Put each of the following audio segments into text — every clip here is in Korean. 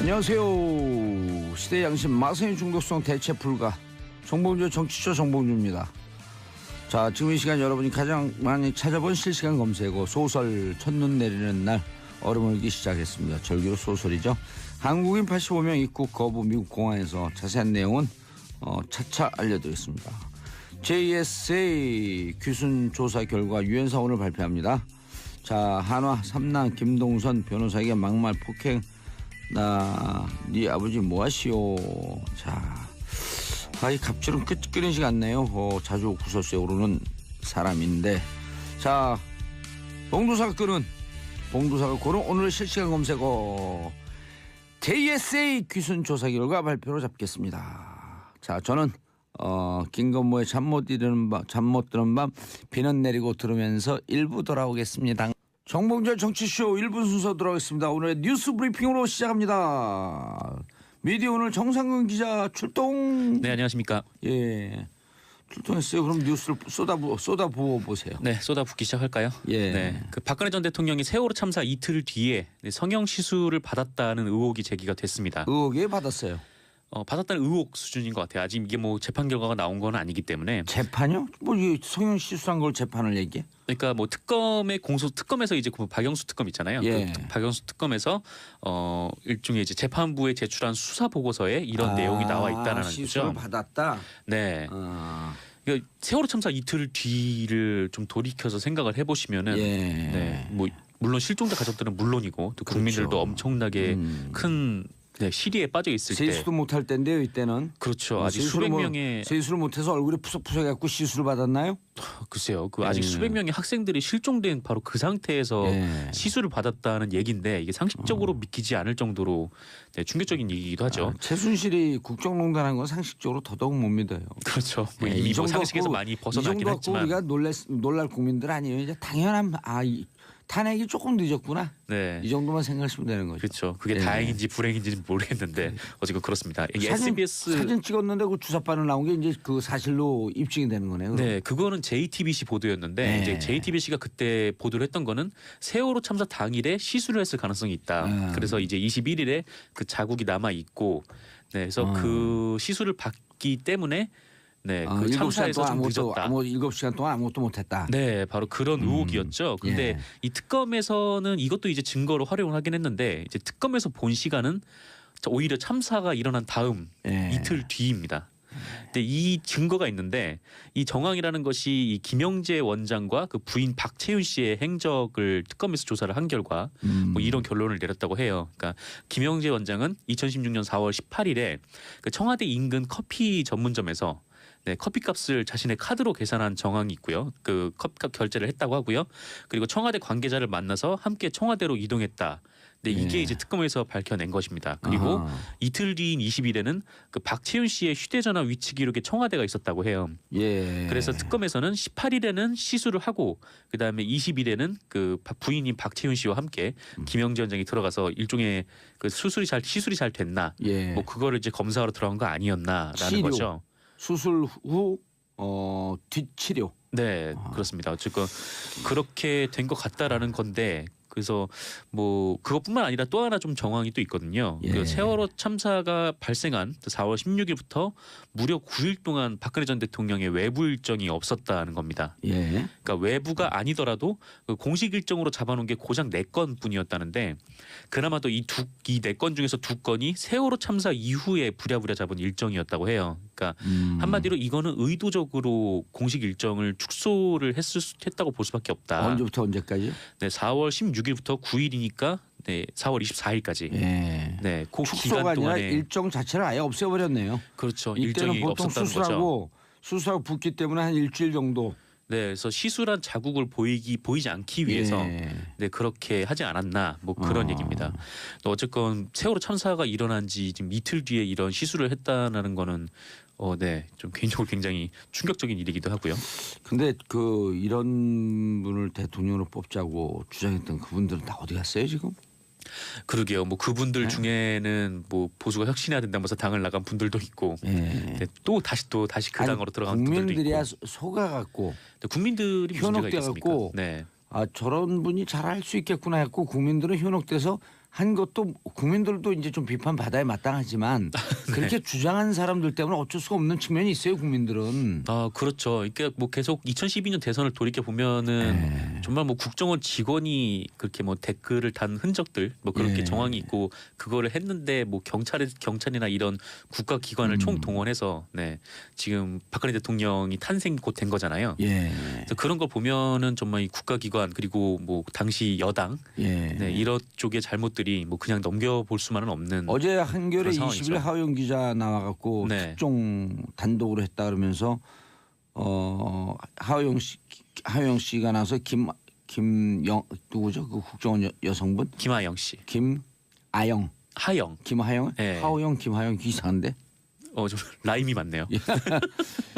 안녕하세요. 시대 양심 마성의 중독성 대체 불가 정봉주 정치쇼 정봉주입니다. 자, 지금 이 시간 여러분이 가장 많이 찾아본 실시간 검색어 소설 첫눈 내리는 날 얼음을기 시작했습니다. 절기로 소설이죠. 한국인 85명 입국 거부 미국 공항에서 자세한 내용은 차차 알려드리겠습니다. JSA 귀순 조사 결과 유엔사 오늘 발표합니다. 자, 한화 삼남 김동선 변호사에게 막말 폭행 네 아버지 뭐하시오. 자, 이 갑질은 끊이지 않네요. 자주 구설수에 오르는 사람인데, 자, 봉두사가 고른 오늘의 실시간 검색어 JSA 귀순 조사 결과 발표로 잡겠습니다. 자, 저는 김건모의 잠 못 드는 밤 비는 내리고 들으면서 1부 돌아오겠습니다. 정봉재 정치쇼 1부 순서 돌아오겠습니다. 오늘의 뉴스 브리핑으로 시작합니다. 미디어 오늘 정상근 기자 출동. 네, 안녕하십니까. 예, 출동했어요. 그럼 뉴스를 쏟아부어 보세요. 네, 쏟아붓기 시작할까요? 예. 네, 그 박근혜 전 대통령이 세월호 참사 이틀 뒤에 성형 시술을 받았다는 의혹이 제기가 됐습니다. 의혹에 받았어요. 받았다는 의혹 수준인 것 같아요. 아직 이게 뭐 재판 결과가 나온 건 아니기 때문에. 재판요? 뭐 이 성형 시술한 걸 재판을 얘기해? 그러니까 뭐 특검에서 이제 그 박영수 특검 있잖아요. 예. 그 박영수 특검에서 일종의 이제 재판부에 제출한 수사 보고서에 이런 내용이 나와 있다는 거죠. 시술을 받았다. 네. 그러니까 세월호 참사 이틀 뒤를 좀 돌이켜서 생각을 해보시면은, 예. 네, 뭐 물론 실종자 가족들은 물론이고 또 국민들도 그렇죠. 엄청나게 큰 시리에 빠져 있을 때 세수도 못할 때인데요, 이때는. 그렇죠. 아직 수백 명의 세수를 못해서 얼굴이 푸석푸석해갖고 시술을 받았나요? 글쎄요. 그 아직 수백 명의 학생들이 실종된 바로 그 상태에서 시술을 받았다는 얘기인데 이게 상식적으로 믿기지 않을 정도로 충격적인 얘기이기도 하죠. 최순실이 국정농단한 건 상식적으로 더더욱 못 믿어요. 그렇죠. 뭐 이미 뭐 상식에서 많이 벗어나긴 이 정도 했지만 우리가 놀랄 국민들 아니에요. 이제 당연한 탄핵이 조금 늦었구나. 네. 이 정도만 생각하시면 되는 거죠. 그렇죠. 그게 다행인지 불행인지는 모르겠는데 어쨌든 그렇습니다. 이게 SBS 사진 찍었는데 그 주사바늘 나온 게 이제 그 사실로 입증이 되는 거네요. 네, 그거는 JTBC 보도였는데 이제 JTBC가 그때 보도를 했던 거는 세월호 참사 당일에 시술을 했을 가능성이 있다. 그래서 이제 21일에 그 자국이 남아 있고, 네, 그래서 그 시술을 받기 때문에. 네, 그 참사에서 좀 늦었다. 7시간 동안 아무것도 못했다. 네, 바로 그런 의혹이었죠. 근데 이 특검에서는 이것도 이제 증거로 활용을 하긴 했는데 이제 특검에서 본 시간은 오히려 참사가 일어난 다음 이틀 뒤입니다. 근데 이 증거가 있는데 이 정황이라는 것이 이 김영재 원장과 그 부인 박채윤 씨의 행적을 특검에서 조사를 한 결과 뭐 이런 결론을 내렸다고 해요. 그러니까 김영재 원장은 2016년 4월 18일에 그 청와대 인근 커피 전문점에서 커피값을 자신의 카드로 계산한 정황이 있고요. 그 커피값 결제를 했다고 하고요. 그리고 청와대 관계자를 만나서 함께 청와대로 이동했다. 근데 이게 이제 특검에서 밝혀낸 것입니다. 그리고 이틀 뒤인 20일에는 그 박채윤 씨의 휴대전화 위치 기록에 청와대가 있었다고 해요. 그래서 특검에서는 18일에는 시술을 하고 그다음에 20일에는 그 부인인 박채윤 씨와 함께 김영재 원장이 들어가서 일종의 그 시술이 잘 됐나, 뭐 그거를 이제 검사하러 들어간 거 아니었나라는 거죠. 수술 후 뒷치료. 네, 그렇습니다. 어쨌건 그렇게 된 것 같다라는 건데, 그래서 뭐 그것뿐만 아니라 또 하나 좀 정황이 또 있거든요. 그 세월호 참사가 발생한 4월 16일부터 무려 9일 동안 박근혜 전 대통령의 외부 일정이 없었다는 겁니다. 그러니까 외부가 아니더라도 그 공식 일정으로 잡아놓은 게 고작 4건뿐이었다는데 그나마도 이 4건 중에서 2건이 세월호 참사 이후에 부랴부랴 잡은 일정이었다고 해요. 그러니까 한마디로 이거는 의도적으로 공식 일정을 축소를 했다고 볼 수밖에 없다. 언제부터 언제까지? 네, 4월 16일부터 9일이니까 네, 4월 24일까지. 네, 그 축소가 기간 동안에 아니라 일정 자체를 아예 없애버렸네요. 그렇죠. 이때는 일정이 보통 없었다는 거죠. 수술하고 붓기 때문에 한 일주일 정도. 네, 그래서 시술한 자국을 보이지 않기 위해서 네, 그렇게 하지 않았나 뭐 그런 얘기입니다. 어쨌건 세월호 참사가 일어난 지 지금 이틀 뒤에 이런 시술을 했다는 거는 네, 좀 개인적으로 굉장히 충격적인 일이기도 하고요. 근데 그 이런 분을 대통령으로 뽑자고 주장했던 그분들은 다 어디 갔어요 지금? 그러게요. 뭐 그분들 중에는 뭐 보수가 혁신해야 된다면서 당을 나간 분들도 있고, 네, 또 다시 그 당으로 들어간 분들도 있고. 국민들이야 속아갖고 국민들이 문제가 있겠습니까? 현혹돼갖고 네. 저런 분이 잘할 수 있겠구나 했고 국민들은 현혹돼서 한 것도 국민들도 이제 좀 비판받아야 마땅하지만 그렇게 주장하는 사람들 때문에 어쩔 수가 없는 측면이 있어요. 국민들은. 아 그렇죠. 그러니까 뭐 계속 2012년 대선을 돌이켜 보면은 정말 뭐 국정원 직원이 그렇게 뭐 댓글을 단 흔적들 뭐 그렇게 정황이 있고 그거를 했는데 뭐 경찰이나 이런 국가기관을 총동원해서 네 지금 박근혜 대통령이 탄생 곧 된 거잖아요. 그래서 그런 걸 보면은 정말 이 국가기관 그리고 뭐 당시 여당 네, 이런 쪽의 잘못들이 뭐 그냥 넘겨볼 수만은 없는. 어제 한겨레 20일 하호영 기자 나와갖고 네. 특종 단독으로 했다 그러면서 하호영 씨가 나서 김영 누구죠? 그 국정원 여성분? 김하영 씨. 김하영. 김하영? 네. 하호영 김하영 이상한데? 좀 라임이 맞네요.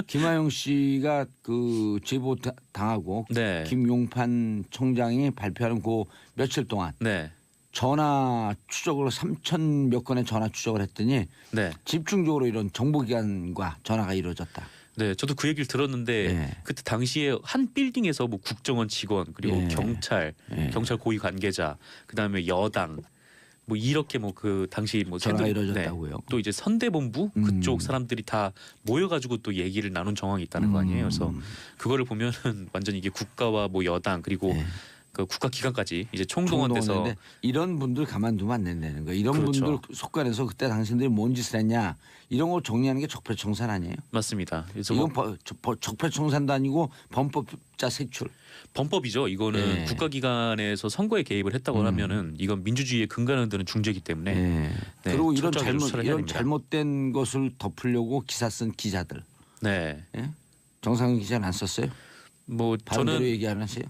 김하영 씨가 그 제보 당하고 네. 김용판 청장이 발표하는 그 며칠 동안 네. 전화 추적으로 3천 몇 건의 전화 추적을 했더니 네. 집중적으로 이런 정보기관과 전화가 이루어졌다. 네, 저도 그 얘기를 들었는데 그때 당시에 한 빌딩에서 뭐 국정원 직원 그리고 경찰 고위 관계자 그다음에 여당 뭐 이렇게 뭐 그 당시 뭐 전화가 이루어졌다고요. 또 이제 선대본부 그쪽 사람들이 다 모여가지고 또 얘기를 나눈 정황이 있다는 거 아니에요. 그래서 그거를 보면은 완전 이게 국가와 뭐 여당 그리고 그 국가기관까지 이제 총동원돼서 이런 분들 가만두면 안 된다는 거예요. 이런 그렇죠. 분들 속간에서 그때 당신들이 뭔 짓을 했냐 이런 걸 정리하는 게 적폐청산 아니에요? 맞습니다. 그래서 이건 적폐청산도 아니고 범법자 색출. 범법이죠. 이거는 국가기관에서 선거에 개입을 했다고 하면은 이건 민주주의의 근간을 드는 중죄이기 때문에. 네. 네, 그리고 이런 철저하게 수사를 해야 됩니다. 잘못된 것을 덮으려고 기사 쓴 기자들. 네. 정상근 기자는 안 썼어요? 뭐 바른대로 저는 얘기 안 하세요?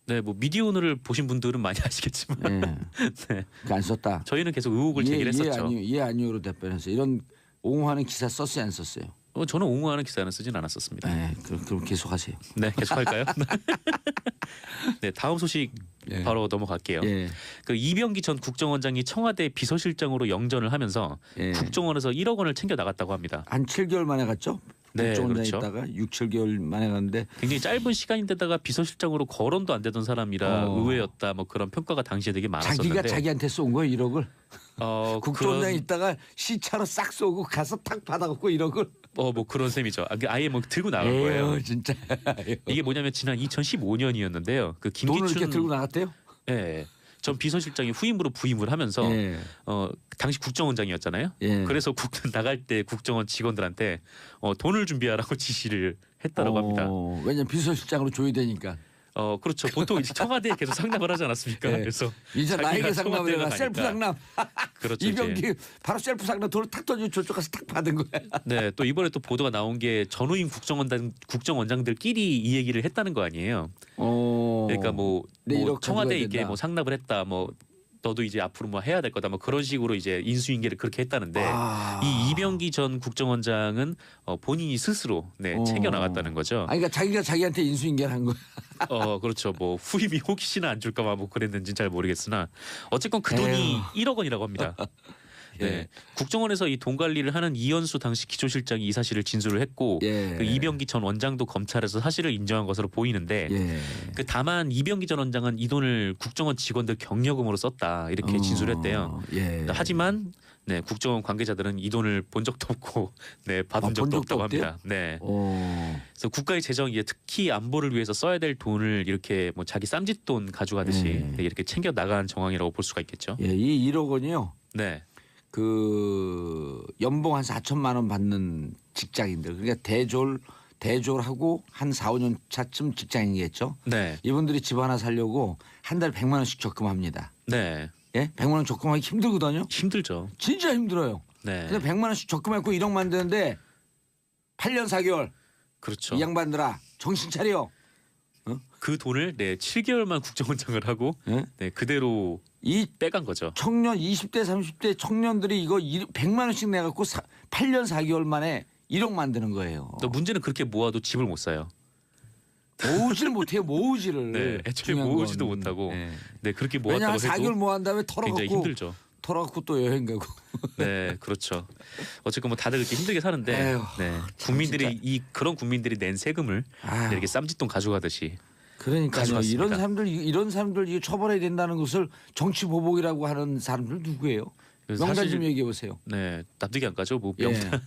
네, 뭐 미디어오늘을 보신 분들은 많이 아시겠지만 네. 안 썼다. 저희는 계속 의혹을 제기를 했었죠. 예 아니요로 답변했어요. 이런 옹호하는 기사 썼어요 안 썼어요? 저는 옹호하는 기사는 쓰진 않았었습니다. 네, 그럼 계속하세요. 네, 계속할까요? 네, 다음 소식 바로 넘어갈게요. 그 이병기 전 국정원장이 청와대 비서실장으로 영전을 하면서 국정원에서 1억 원을 챙겨 나갔다고 합니다. 한 7개월 만에 갔죠? 네, 국정원장에 그렇죠. 있다가 6, 7개월 만에 갔는데 굉장히 짧은 시간인데다가 비서실장으로 거론도 안 되던 사람이라 의외였다. 뭐 그런 평가가 당시에 되게 많았었는데 자기가 자기한테 쏜 거예요 1억을. 국정원장에 그런, 있다가 시차로 싹 쏘고 가서 탁 받아갖고 1억을. 뭐 그런 셈이죠. 아예 뭐 들고 나간 거예요. 진짜. 이게 뭐냐면 지난 2015년이었는데요. 그 돈을 김기춘 이렇게 들고 나갔대요? 네. 전 비서실장이 후임으로 부임을 하면서 당시 국정원장이었잖아요. 그래서 나갈 때 국정원 직원들한테 돈을 준비하라고 지시를 했다라고 합니다. 왜냐면 비서실장으로 줘야 되니까. 그렇죠. 보통 이제 청와대에 계속 상담을 하지 않았습니까? 그래서 이제 나에게 상담을 해라. 가니까. 셀프 상담. 그렇죠. 이병기 바로 셀프 상담 돈을 탁 던지고 저쪽 가서 탁 받은 거야. 네, 또 이번에 또 보도가 나온 게 전후임 국정원장들끼리 이 얘기를 했다는 거 아니에요. 그러니까 뭐 청와대에 이렇게 뭐 상납을 했다. 뭐 너도 이제 앞으로 뭐 해야 될 거다. 뭐 그런 식으로 이제 인수인계를 그렇게 했다는데 이 이병기 전 국정원장은 본인이 스스로 챙겨 나갔다는 거죠. 그러니까 자기가 자기한테 인수인계를 한 거야. 그렇죠. 뭐 후임이 혹시나 안 줄까봐 뭐 그랬는지 잘 모르겠으나 어쨌건 그 돈이 1억 원이라고 합니다. 네. 국정원에서 이 돈 관리를 하는 이현수 당시 기초실장이 이 사실을 진술을 했고 그 이병기 전 원장도 검찰에서 사실을 인정한 것으로 보이는데 그 다만 이병기 전 원장은 이 돈을 국정원 직원들 경력금으로 썼다 이렇게 진술했대요. 하지만 국정원 관계자들은 이 돈을 본 적도 없고 받은 적도 없다고 합니다. 네. 그래서 국가의 재정이 특히 안보를 위해서 써야 될 돈을 이렇게 뭐 자기 쌈짓돈 가져가듯이 이렇게 챙겨 나간 정황이라고 볼 수가 있겠죠. 이 1억 원이요. 네. 그 연봉 한 4천만 원 받는 직장인들 그러니까 대졸하고 한 4, 5년 차쯤 직장인이겠죠. 네. 이분들이 집 하나 살려고 한 달 100만 원씩 적금합니다. 네. 100만 원 적금하기 힘들거든요. 힘들죠. 진짜 힘들어요. 네. 그래서 100만 원씩 적금했고 1억 만드는데 8년 4개월. 그렇죠. 이 양반들아 정신 차려. 그 돈을 7개월만 국정원장을 하고 그대로 빼간 거죠. 청년 20대 30대 청년들이 이거 100만 원씩 내갖고 8년 4개월 만에 1억 만드는 거예요. 또 문제는 그렇게 모아도 집을 못 사요. 모으지를 못해요. 모으지를. 애초에 모으지도 못하고. 그렇게 모았다고 왜냐하면 해도 4개월 모은 다음에 굉장히 힘들죠. 털어갖고 또 여행 가고. 네, 그렇죠. 어쨌건 뭐 다들 그렇게 힘들게 사는데 에휴, 국민들이 그런 국민들이 낸 세금을 이렇게 쌈짓돈 가져가듯이 그러니까요. 이런 사람들 이거 처벌해야 된다는 것을 정치 보복이라고 하는 사람들 누구예요? 명단 좀 얘기해 보세요. 네, 납득이 안 가죠. 뭐 명단.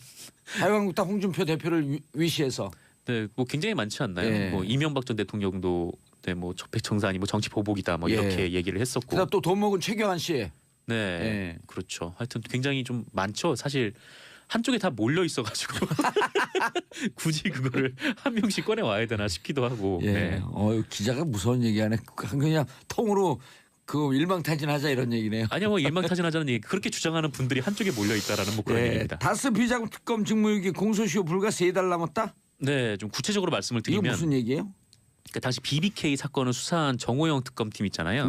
자유한국당 홍준표 대표를 위시해서. 네, 뭐 굉장히 많지 않나요? 뭐 이명박 전 대통령도 뭐 적폐청산이 뭐 정치 보복이다 뭐 이렇게 얘기를 했었고. 그다음 또 돈 먹은 최경환 씨. 네, 그렇죠. 하여튼 굉장히 좀 많죠. 사실 한쪽에 다 몰려 있어가지고 굳이 그거를 한 명씩 꺼내 와야 되나 싶기도 하고. 네. 기자가 무서운 얘기하네. 그냥 통으로 그 일망타진하자 이런 얘기네요. 아니요, 뭐 일망타진하자는 얘기. 그렇게 주장하는 분들이 한쪽에 몰려 있다라는 뭐 그런 얘기입니다. 다스 비자금 특검 직무유기 공소시효 불과 3달 남았다. 네, 좀 구체적으로 말씀을 드리면 이거 무슨 얘기예요? 그러니까 당시 BBK 사건을 수사한 정호영 특검팀 있잖아요.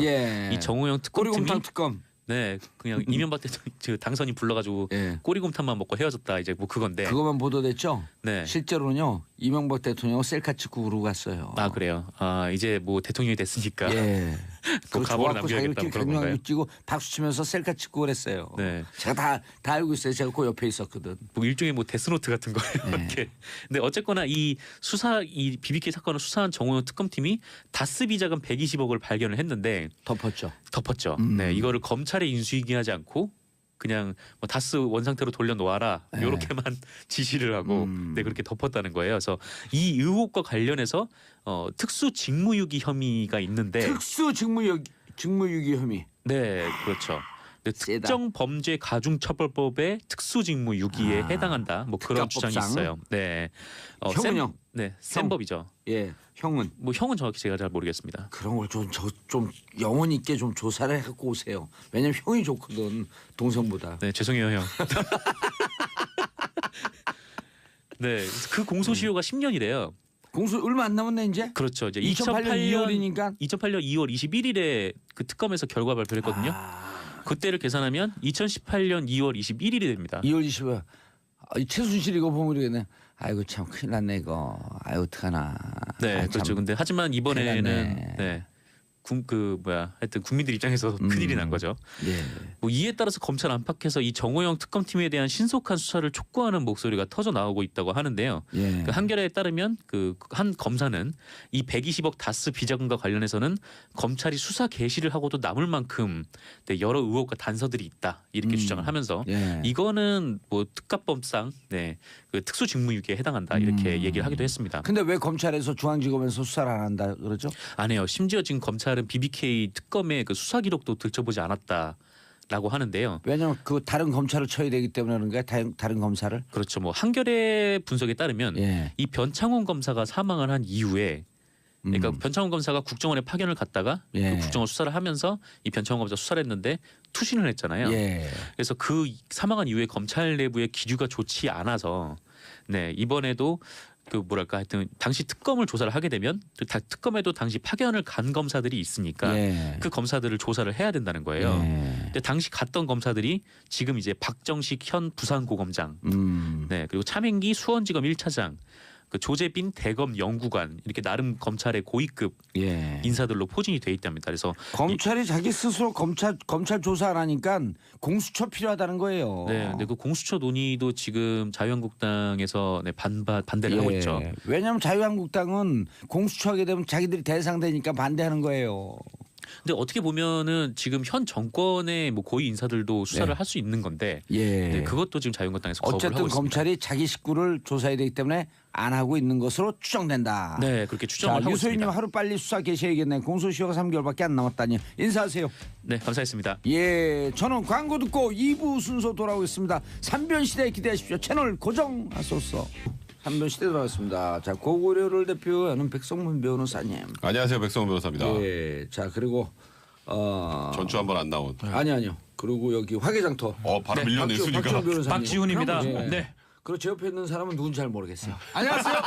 이 정호영 특검팀이 꼬리곰탕 특검. 네, 그냥 이명박 대통령 당선인 불러가지고 꼬리곰탕만 먹고 헤어졌다 이제 뭐 그건데. 그거만 보도됐죠. 네. 실제로는요 이명박 대통령 셀카 찍고 그러고 갔어요. 아 그래요. 아 이제 뭐 대통령이 됐으니까. 뭐 가보를 남겨야겠다 뭐 그런 건가요? 찍고 박수 치면서 셀카 찍고 그랬어요. 네. 제가 다 알고 있어요. 제가 그 옆에 있었거든. 뭐 일종의 뭐 데스노트 같은 거예요. 이렇게. 근데 어쨌거나 이 BBK 사건을 수사한 정호영 특검팀이 다스 비자금 120억을 발견을 했는데 덮었죠. 네, 이거를 검찰에 인수인계하지 않고 그냥 뭐 다스 원상태로 돌려놓아라 이렇게만 지시를 하고 그렇게 덮었다는 거예요. 그래서 이 의혹과 관련해서 특수 직무유기 혐의가 있는데 특수 직무유기 혐의. 네, 그렇죠. 특정 범죄 가중처벌법의 특수직무유기에 해당한다. 뭐 그런 주장이 있어요. 네, 형은요? 네, 센 법이죠. 예, 형은 뭐 형은 정확히 제가 잘 모르겠습니다. 그런 걸 좀 영혼 있게 좀 조사를 해갖고 오세요. 왜냐면 형이 좋거든 동생보다. 네, 죄송해요 형. 네, 그 공소시효가 10년이래요. 공소 얼마 안 남았네 이제. 그렇죠. 이제 2008년 2월이니까. 2008년 2월 21일에 그 특검에서 결과 발표를 했거든요. 그때를 계산하면 2018년 2월 21일이 됩니다. 2월 20일. 최순실 이거 보면 모르겠네. 아이고 참 큰일 났네 이거. 아이고 어떡하나. 네, 그렇죠. 근데 하지만 이번에는 하여튼 국민들 입장에서 큰일이 난 거죠. 뭐 이에 따라서 검찰 안팎에서 이 정호영 특검팀에 대한 신속한 수사를 촉구하는 목소리가 터져 나오고 있다고 하는데요. 그 한겨레에 따르면 그 한 검사는 이 120억 다스 비자금과 관련해서는 검찰이 수사 개시를 하고도 남을 만큼 여러 의혹과 단서들이 있다 이렇게 주장을 하면서 이거는 뭐 특가법상 그 특수직무유기에 해당한다 이렇게 얘기를 하기도 했습니다. 근데 왜 검찰에서 중앙지검에서 수사를 안 한다 그러죠? 안 해요. 심지어 지금 검찰은 BBK 특검의 그 수사 기록도 들춰보지 않았다라고 하는데요. 왜냐하면 그 다른 검찰을 쳐야 되기 때문에 그런가요? 다른 검사를? 그렇죠. 뭐 한겨레 분석에 따르면 이 변창훈 검사가 사망을 한 이후에 그러니까 변창훈 검사가 국정원에 파견을 갔다가 그 국정원 수사를 하면서 이 변창훈 검사 수사를 했는데 투신을 했잖아요. 그래서 그 사망한 이후에 검찰 내부의 기류가 좋지 않아서 이번에도 하여튼 당시 특검을 조사를 하게 되면 특검에도 당시 파견을 간 검사들이 있으니까 그 검사들을 조사를 해야 된다는 거예요. 근데 당시 갔던 검사들이 지금 이제 박정식 현 부산고검장, 그리고 차명기 수원지검 1차장, 그 조재빈 대검 연구관 이렇게 나름 검찰의 고위급 인사들로 포진이 돼 있답니다. 그래서 검찰이 자기 스스로 검찰 조사 안 하니까 공수처 필요하다는 거예요. 네, 근데 그 공수처 논의도 지금 자유한국당에서 반대를 하고 있죠. 왜냐하면 자유한국당은 공수처 하게 되면 자기들이 대상되니까 반대하는 거예요. 근데 어떻게 보면은 지금 현 정권의 뭐 고위 인사들도 수사를 할 수 있는 건데 그것도 지금 자유한국당에서 거부를 하고 있습니다. 어쨌든 검찰이 자기 식구를 조사해야 되기 때문에 안 하고 있는 것으로 추정된다. 네, 그렇게 추정을 하고 있습니다. 유소희님 하루 빨리 수사 개시해야겠네. 공소시효가 3개월밖에 안 남았다니. 인사하세요. 네, 감사했습니다. 저는 광고 듣고 2부 순서 돌아오겠습니다. 3변 시대에 기대하십시오. 채널 고정하소서. 3변 시대 돌아왔습니다. 자, 고고려를 대표하는 백성문 변호사님. 안녕하세요, 백성문 변호사입니다. 자, 그리고 전주 한번 안 나온. 아니요. 그리고 여기 화개장터. 바로 밀려내 순위가. 박지훈입니다. 그리고 제 옆에 있는 사람은 누군지 잘 모르겠어요. 안녕하세요.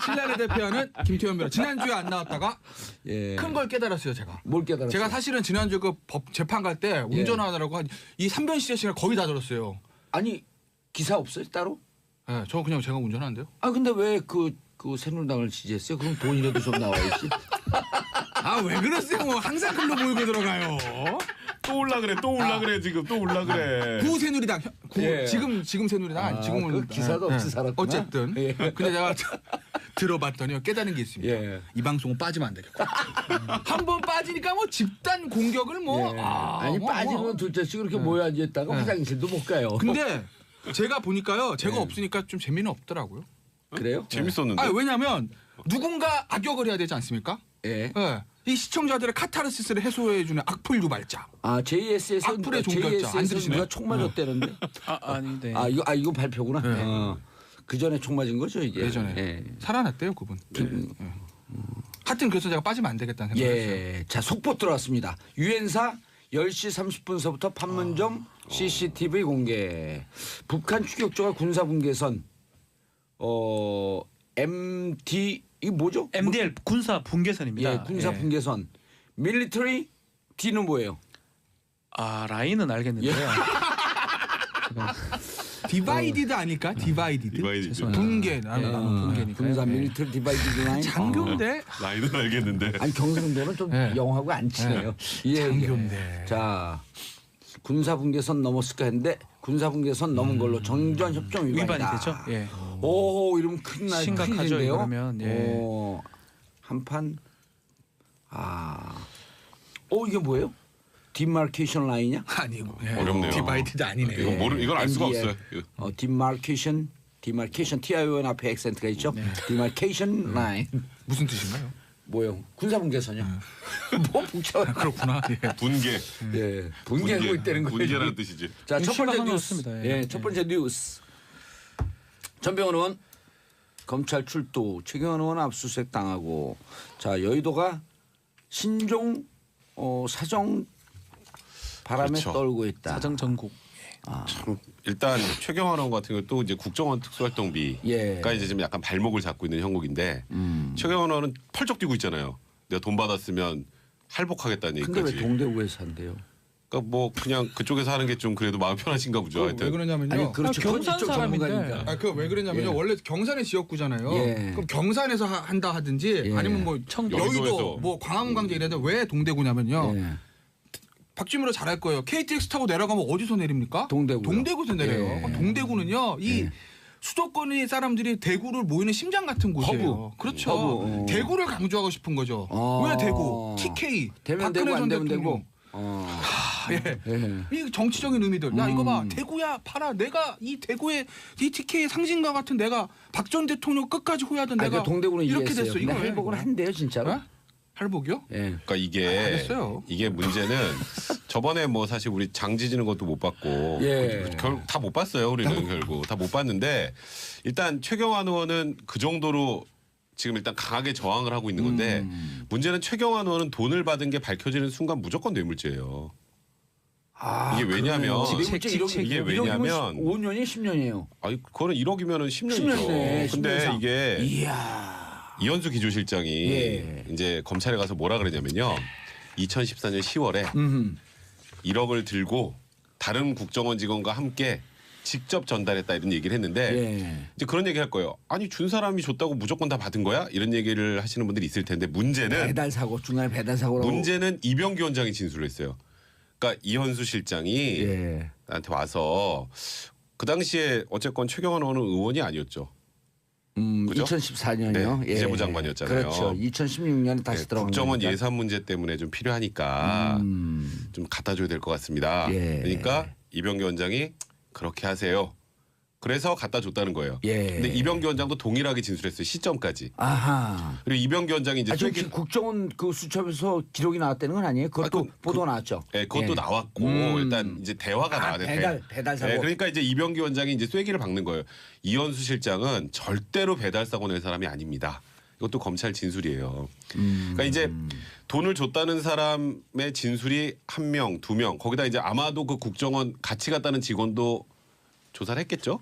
신라를 대표하는 김태현 변호사. 지난주에 안 나왔다가 큰 걸 깨달았어요, 제가. 뭘 깨달았어요? 제가 사실은 지난주 그 법 재판 갈 때 운전하느라고 이 3변 시대 시간 거의 다 들었어요. 아니, 기사 없어요, 따로? 네, 저 그냥 제가 운전하는데요. 근데 왜 그 새누리당을 지지했어요? 그럼 돈이라도 좀 나와야지. 왜 그러세요? 뭐 항상 글로 모이고 들어가요. 또 올라 그래 지금 또 올라 그래. 구 새누리당 지금 새누리당 아니 지금은 그 기사도 없이 살았구나. 어쨌든 근데 제가 들어봤더니요 깨달은 게 있습니다. 예. 이 방송은 빠지면 안 되겠고 한 번 빠지니까 뭐 집단 공격을 뭐 예. 아, 아니 뭐, 빠지면 뭐. 둘째씩 이렇게 모여 앉았다가 화장실도 못 가요. 근데 제가 보니까요 제가 없으니까 좀 재미는 없더라고요. 그래요? 재밌었는데. 아 왜냐면 누군가 악역을 해야 되지 않습니까? 예. 예. 이 시청자들의 카타르시스를 해소해주는 악플 유발자. 아 JS에서 악플의 종결자 안 들으시나요? 누가 총 맞았다는데? 아니 네. 아 이거 발표구나. 네. 그 전에 총 맞은 거죠 이게. 예전에 예. 살아났대요 그분. 예. 하여튼 그래서 제가 빠지면 안 되겠다는 생각했어요. 예. 자 속보 들어왔습니다. 유엔사 10시 30분서부터 판문점 CCTV 공개. 북한 추격조가 군사분계선 MD 이거 뭐죠? MDL 군사 분계선입니다. 예, 군사 분계선. 밀리터리 D는 뭐예요? 아 라인은 알겠는데요. 디바이디드 아닐까? 디바이디드. 디바이디드. 분개 나는 분개니까. 군사 밀리터리 디바이디드 라인. 장교인데 라인은 알겠는데. 아니 경상도는 좀 네. 영하고 안 친해요. 예, 장교인데. 자 군사 분계선 넘었을까 했는데 군사 분계선 넘은 걸로 정전 협정 위반이다. 위반이 되죠. 예. 오 이러면 큰일 심각하죠, 큰일인데요. 이러면, 예. 오, 한판 이게 뭐예요? 디마케이션 라인이냐? 아니고. 예. 어렵네요. 디바이디드 아니네. 이건 알 수가 MDL. 없어요. 이거. 디마케이션 TION 앞에 액센트가 있죠. 디마케이션 라인 무슨 뜻인가요? 뭐요? 군사 분계선이요. 뭐 복잡해. 그렇구나. 예. 분계. 예, 분계하고 있다는 거예요. 분계라는 뜻이지. 자, 첫 번째 심각한 것 뉴스. 같습니다. 예, 예. 첫 번째 뉴스. 전병헌 의원 검찰 출두, 최경환 의원 압수수색 당하고, 자 여의도가 신종 사정 바람에 그렇죠. 떨고 있다. 사정 전국. 참 일단 최경환 의원 같은 경우 또 이제 국정원 특수활동비가 예. 이제 좀 약간 발목을 잡고 있는 형국인데 최경환 의원은 펄쩍 뛰고 있잖아요. 내가 돈 받았으면 할복하겠다는 근데 왜 얘기까지. 동대구에서 한대요? 그러니까 뭐 그냥 그쪽에서 하는 게 좀 그래도 마음 편하신가 보죠. 왜 하여튼. 그러냐면요. 아니 그렇죠. 경산 이쪽 사람인데. 전문가니까. 그 왜 그러냐면요. 예. 원래 경산의 지역구잖아요. 예. 그럼 경산에서 한다 하든지 예. 아니면 뭐 청도. 여의도 여의도에서. 뭐 광화문광장 이래야 왜 동대구냐면요. 예. 박주민으로 잘할 거예요. KTX 타고 내려가면 어디서 내립니까? 동대구요. 동대구에서 내려요. 예. 그럼 동대구는요. 이 수도권의 사람들이 대구를 모이는 심장 같은 곳이에요. 허브. 그렇죠. 허브. 대구를 강조하고 싶은 거죠. 아. 왜 대구? TK. 되면 되고 박근혜 안 전 되면 대통령. 되고. 예. 예. 이 정치적인 의미들. 야 이거 봐 대구야 팔아. 내가 이 대구의 이 TK의 상징과 같은 내가 박 전 대통령 끝까지 후회하던 아니, 내가 그 동대구는 이렇게 이해했어요. 됐어. 근데 이거 할복은 한대요 진짜로. 어? 할복이요? 예. 그러니까 이게 알겠어요. 이게 문제는 저번에 뭐 사실 우리 장지지는 것도 못 봤고 예. 결국 다 못 봤어요. 우리는 결국 다 못 봤는데 일단 최경환 의원은 그 정도로 지금 일단 강하게 저항을 하고 있는 건데 문제는 최경환 의원은 돈을 받은 게 밝혀지는 순간 무조건 뇌물죄예요. 이게 왜냐면 이게 왜냐면 5년이 10년이에요. 아니 그거는 1억이면은 10년이죠. 10년이네. 근데 10년 이게 이야. 이현수 기조실장이 예. 이제 검찰에 가서 뭐라 그러냐면요. 2014년 10월에 1억을 들고 다른 국정원 직원과 함께 직접 전달했다 이런 얘기를 했는데 예. 이제 그런 얘기 할 거예요. 아니 준 사람이 줬다고 무조건 다 받은 거야? 이런 얘기를 하시는 분들이 있을 텐데 문제는 배달 사고 중간에 배달 사고라고. 문제는 이병기 원장이 진술을 했어요. 그러니까 이현수 실장이 예. 나한테 와서 그 당시에 어쨌건 최경환 의원은 의원이 아니었죠. 그죠? 2014년이요. 네, 기재부 장관이었잖아요. 그렇죠. 2016년에 다시 네, 들어간 국정원 거니까. 예산 문제 때문에 좀 필요하니까 좀 갖다 줘야 될 것 같습니다. 예. 그러니까 이병기 원장이 그렇게 하세요. 그래서 갖다 줬다는 거예요. 예. 근데 이병기 원장도 동일하게 진술했어요. 시점까지. 아하. 그리고 이병기 원장이 이제 저 국정원 그 수첩에서 기록이 나왔다는 건 아니에요? 그것도 보도가 나왔죠. 네, 그것도 예. 나왔고 일단 이제 대화가 나왔는데 배달 사고. 네, 그러니까 이제 이병기 원장이 이제 쐐기를 박는 거예요. 이현수 실장은 절대로 배달 사고 낼 사람이 아닙니다. 이것도 검찰 진술이에요. 그러니까 이제 돈을 줬다는 사람의 진술이 1명, 2명 거기다 이제 아마도 그 국정원 같이 갔다는 직원도 조사를 했겠죠.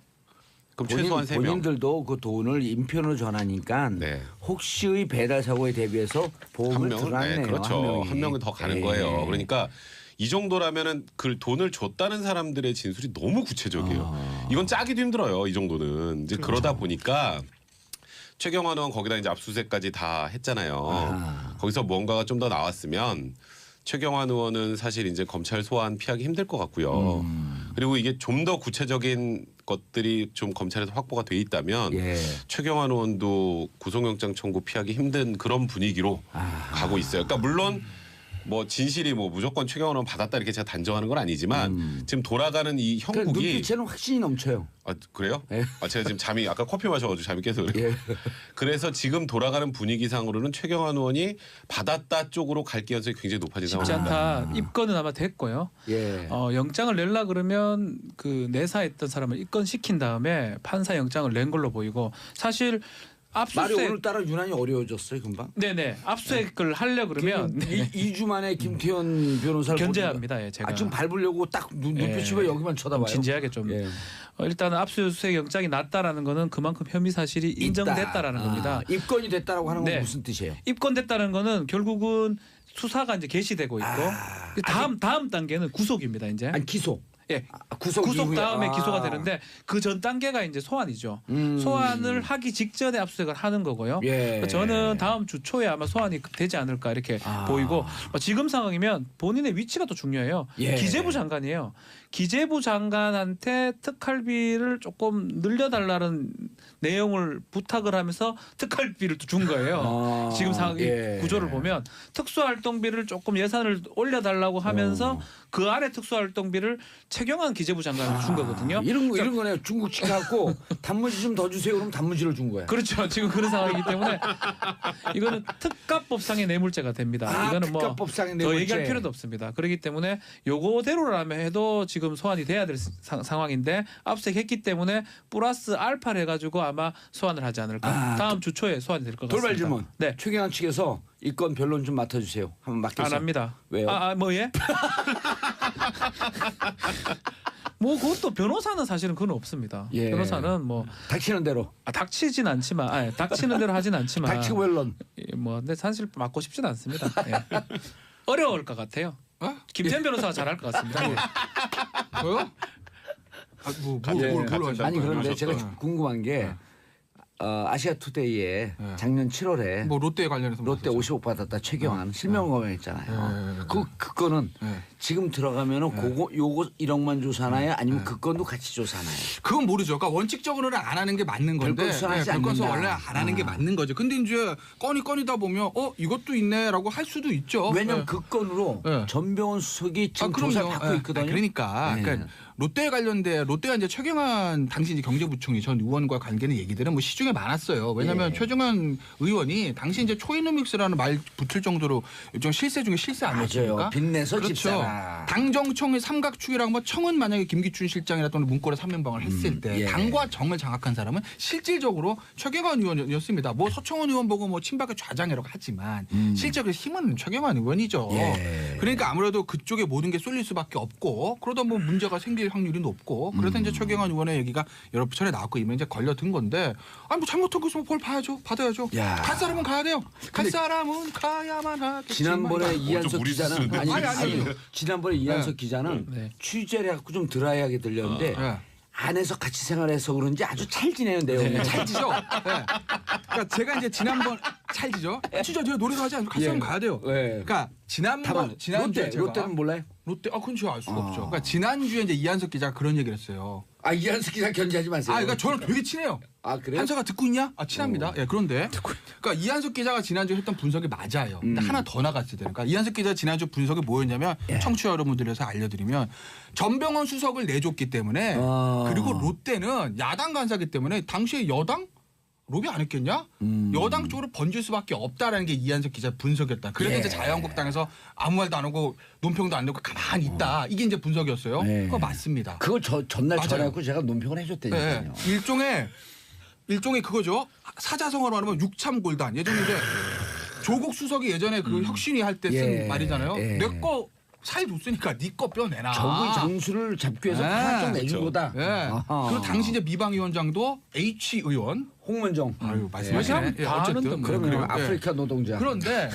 그럼 최소한 3명. 본인들도 그 돈을 인편으로 전하니까 네. 혹시의 배달 사고에 대비해서 보험을 들어갔네요. 그렇죠. 한 명은 더 가는 예. 거예요. 그러니까 이 정도라면은 그 돈을 줬다는 사람들의 진술이 너무 구체적이에요. 이건 짜기도 힘들어요. 이 정도는 이제 그러다 보니까 최경환 의원 거기다 이제 압수수색까지 다 했잖아요. 거기서 뭔가가 좀 더 나왔으면 최경환 의원은 사실 이제 검찰 소환 피하기 힘들 것 같고요. 그리고 이게 좀 더 구체적인 것들이 좀 검찰에서 확보가 돼 있다면 예. 최경환 의원도 구속영장 청구 피하기 힘든 그런 분위기로 가고 있어요. 그러니까 물론 뭐 진실이 뭐 무조건 최경환 의원 받았다 이렇게 제가 단정하는 건 아니지만 지금 돌아가는 이 그러니까 형국이 눈빛에는 확신이 넘쳐요. 아, 그래요? 예. 아, 제가 지금 잠이 아까 커피 마셔가지고 잠이 깨서 그래요. 예. 그래서 지금 돌아가는 분위기상으로는 최경환 의원이 받았다 쪽으로 갈 가능성이 굉장히 높아진 쉽지 상황입니다. 않다. 입건은 아마 됐고요. 예. 영장을 내려 그러면 그 내사했던 사람을 입건시킨 다음에 판사 영장을 낸 걸로 보이고 사실 말이 압수수색 오늘따라 유난히 어려워졌어요, 금방. 네네 압수수색을 하려 그러면 네. 2주 만에 김태현 변호사를 견제합니다. 예, 제가 지금 밟으려고 딱 눈빛이 왜 여기만 쳐다봐요. 진지하게 좀 예. 일단 압수수색 영장이 났다라는 거는 그만큼 혐의 사실이 인정됐다라는 겁니다. 입건이 됐다라고 하는 건 네. 무슨 뜻이에요? 입건됐다는 거는 결국은 수사가 이제 개시되고 있고 다음 단계는 구속입니다. 이제 아니 기소. 예. 구속 이후에. 다음에 기소가 되는데 그 전 단계가 이제 소환이죠. 소환을 하기 직전에 압수수색을 하는 거고요. 예. 저는 다음 주 초에 아마 소환이 되지 않을까 이렇게 보이고 지금 상황이면 본인의 위치가 또 중요해요. 예. 기재부 장관이에요. 기재부 장관한테 특활비를 조금 늘려달라는 내용을 부탁을 하면서 특활비를 또 준 거예요. 지금 상황 예. 구조를 보면 특수활동비를 조금 예산을 올려달라고 하면서 그 안에 특수활동비를 최경환 기재부 장관을 준 거거든요. 이런 거네요. 중국 치 갖고 단무지 좀 더 주세요. 그럼 단무지를 준 거야. 그렇죠. 지금 그런 상황이기 때문에 이거는 특가법상의 뇌물죄가 됩니다. 이거는 뭐 특가법상의 더 뇌물죄. 얘기할 필요도 없습니다. 그렇기 때문에 요거대로라면 해도 지금 소환이 돼야 될 상황인데 압수했기 때문에 플러스 알파를 해가지고 아마 소환을 하지 않을까. 다음 주 초에 소환이 될 것 같습니다. 돌발 질문. 네. 최경환 측에서 이 건 변론 좀 맡아주세요. 한번 맡겠어요. 안 합니다. 왜요? 뭐 예? 뭐 그것도 변호사는 사실은 그건 없습니다. 예. 변호사는 뭐 닥치는 대로. 닥치진 않지만, 닥치는 대로 하진 않지만. 닥치고 변론. 뭐 근데 사실 맡고 싶진 않습니다. 예. 어려울 것 같아요. 김태현 변호사가 잘할 것 같습니다. 예. 저요? 뭘 하죠? 아니 그런데 제가 궁금한 게 아시아 투데이에 작년 7월에 뭐 롯데 관련해서 롯데 50억 받았다 최경환 실명 거명했잖아요. 그 건은 지금 들어가면은 요거 1억만 조사나요? 아니면 그 건도 같이 조사나요? 그건 모르죠. 그러니까 원칙적으로는 안 하는 게 맞는 건데 별건 수사하지 별건 수사 않는다. 원래 안 하는 게 맞는 거죠. 근데 이제 꺼니다 보면 이것도 있네라고 할 수도 있죠. 왜냐면 그 건으로 전병헌 수석이 지금 조사를 받고 있거든요. 그러니까 롯데 관련돼 롯데가 이제 최경환 당시 이제 경제부총리 전 의원과 관계는 얘기들은 뭐 시중에 많았어요. 왜냐하면 최경환 의원이 당시 이제 초이노믹스라는 말 붙을 정도로 일종 실세 중에 실세 아니었습니까? 맞아요. 빚내서 그렇죠. 집사라. 당정청의 삼각축이라고 뭐 청은 만약에 김기춘 실장이라던 문고리 3연방을 했을 때 당과 정을 장악한 사람은 실질적으로 최경환 의원이었습니다. 뭐 서청원 의원 보고 뭐 친박의 좌장이라고 하지만 실제로 힘은 최경환 의원이죠. 그러니까 아무래도 그쪽에 모든 게 쏠릴 수밖에 없고 그러다 뭐 문제가 생길 확률이 높고 그래서 이제 최경환 의원의 얘기가 여러 차례 나왔고 이면 이제 걸려든 건데 아니 뭐 잘못한 거 있으면 벌 봐야죠. 받아야죠. 갈 사람은 가야 돼요. 갈 사람은 가야만 하겠지만. 지난번에 이한석 기자는 아니. 지난번에 이한석 기자는 취재를 해갖고 좀 드라이하게 들렸는데 안에서 같이 생활해서 그런지 아주 찰지네요 내용이. 찰지죠. 그러니까 제가 이제 지난번 찰지죠. 진짜 제가 노래도 하지 않고 갈 사람 가야 돼요. 그러니까 지난주에 롯데는 몰라요? 롯데 그건 제가 알 수가 없죠. 그러니까 지난주에 이제 이한석 기자가 그런 얘기를 했어요. 이한석 기자 견제하지 마세요. 그러니까 저는 되게 친해요. 그래요? 한석아 듣고 있냐? 친합니다. 그런데 그러니까 이한석 기자가 지난주에 했던 분석이 맞아요. 근데 하나 더 나갔을 때. 그러니까 이한석 기자 지난주 분석이 뭐였냐면 청취자 여러분들에서 알려드리면 전병헌 수석을 내줬기 때문에 그리고 롯데는 야당 간사기 때문에 당시에 여당 로비 안 했겠냐? 여당 쪽으로 번질 수밖에 없다라는 게 이한석 기자 분석이었다. 그래서 이제 자유한국당에서 아무 말도 안 하고 논평도 안 내고 가만히 있다. 이게 이제 분석이었어요. 그거 맞습니다. 그걸 전날 전해갖고 제가 논평을 해줬다니까요. 일종의 그거죠. 사자성어로 말하면 육참골단. 예전에 이제 조국 수석이 예전에 그 혁신위 할 때 쓴 말이잖아요. 내 거 사이 줬으니까 네 거 뼈내놔. 적의 장수를 잡기 위해서 하나 좀 내준 거다. 그리고 당시 이제 미방위원장도 H 의원 홍문정. 말씀하시네. 어쨌든 그러면 아프리카 노동자. 그런데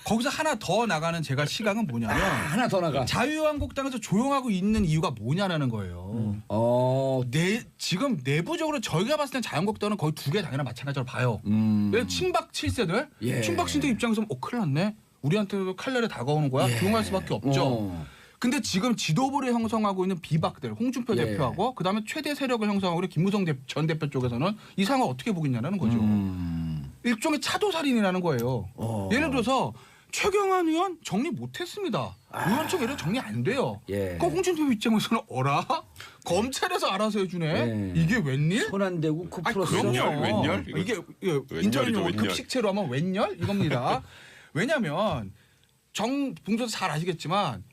거기서 하나 더 나가는 제가 시각은 뭐냐면 하나 더 나가. 자유한국당에서 조용하고 있는 이유가 뭐냐라는 거예요. 지금 내부적으로 저희가 봤을 땐 자유한국당은 거의 두 개 당이나 마찬가지로 봐요. 친박 7세들 친박 신세 입장에서 큰일 났네. 우리한테도 칼날에 다가오는 거야. 조용할 수밖에 없죠. 근데 지금 지도부를 형성하고 있는 비박들 홍준표 예. 대표하고 그다음에 최대 세력을 형성하고 있는 김무성 전 대표 쪽에서는 이 상황을 어떻게 보겠냐는 거죠. 일종의 차도살인이라는 거예요. 예를 들어서 최경환 의원 정리 못했습니다. 의원총 예를 정리 안 돼요. 예. 그 홍준표 입장에서는 어라? 검찰에서 알아서 해주네. 예. 이게 웬일? 손 안 대고 코 아니, 풀었어. 그럼요. 웬열? 이게 웬열이죠, 인터넷 용어 웬열. 급식체로 하면 웬열 이겁니다. 왜냐하면 봉조도 잘 아시겠지만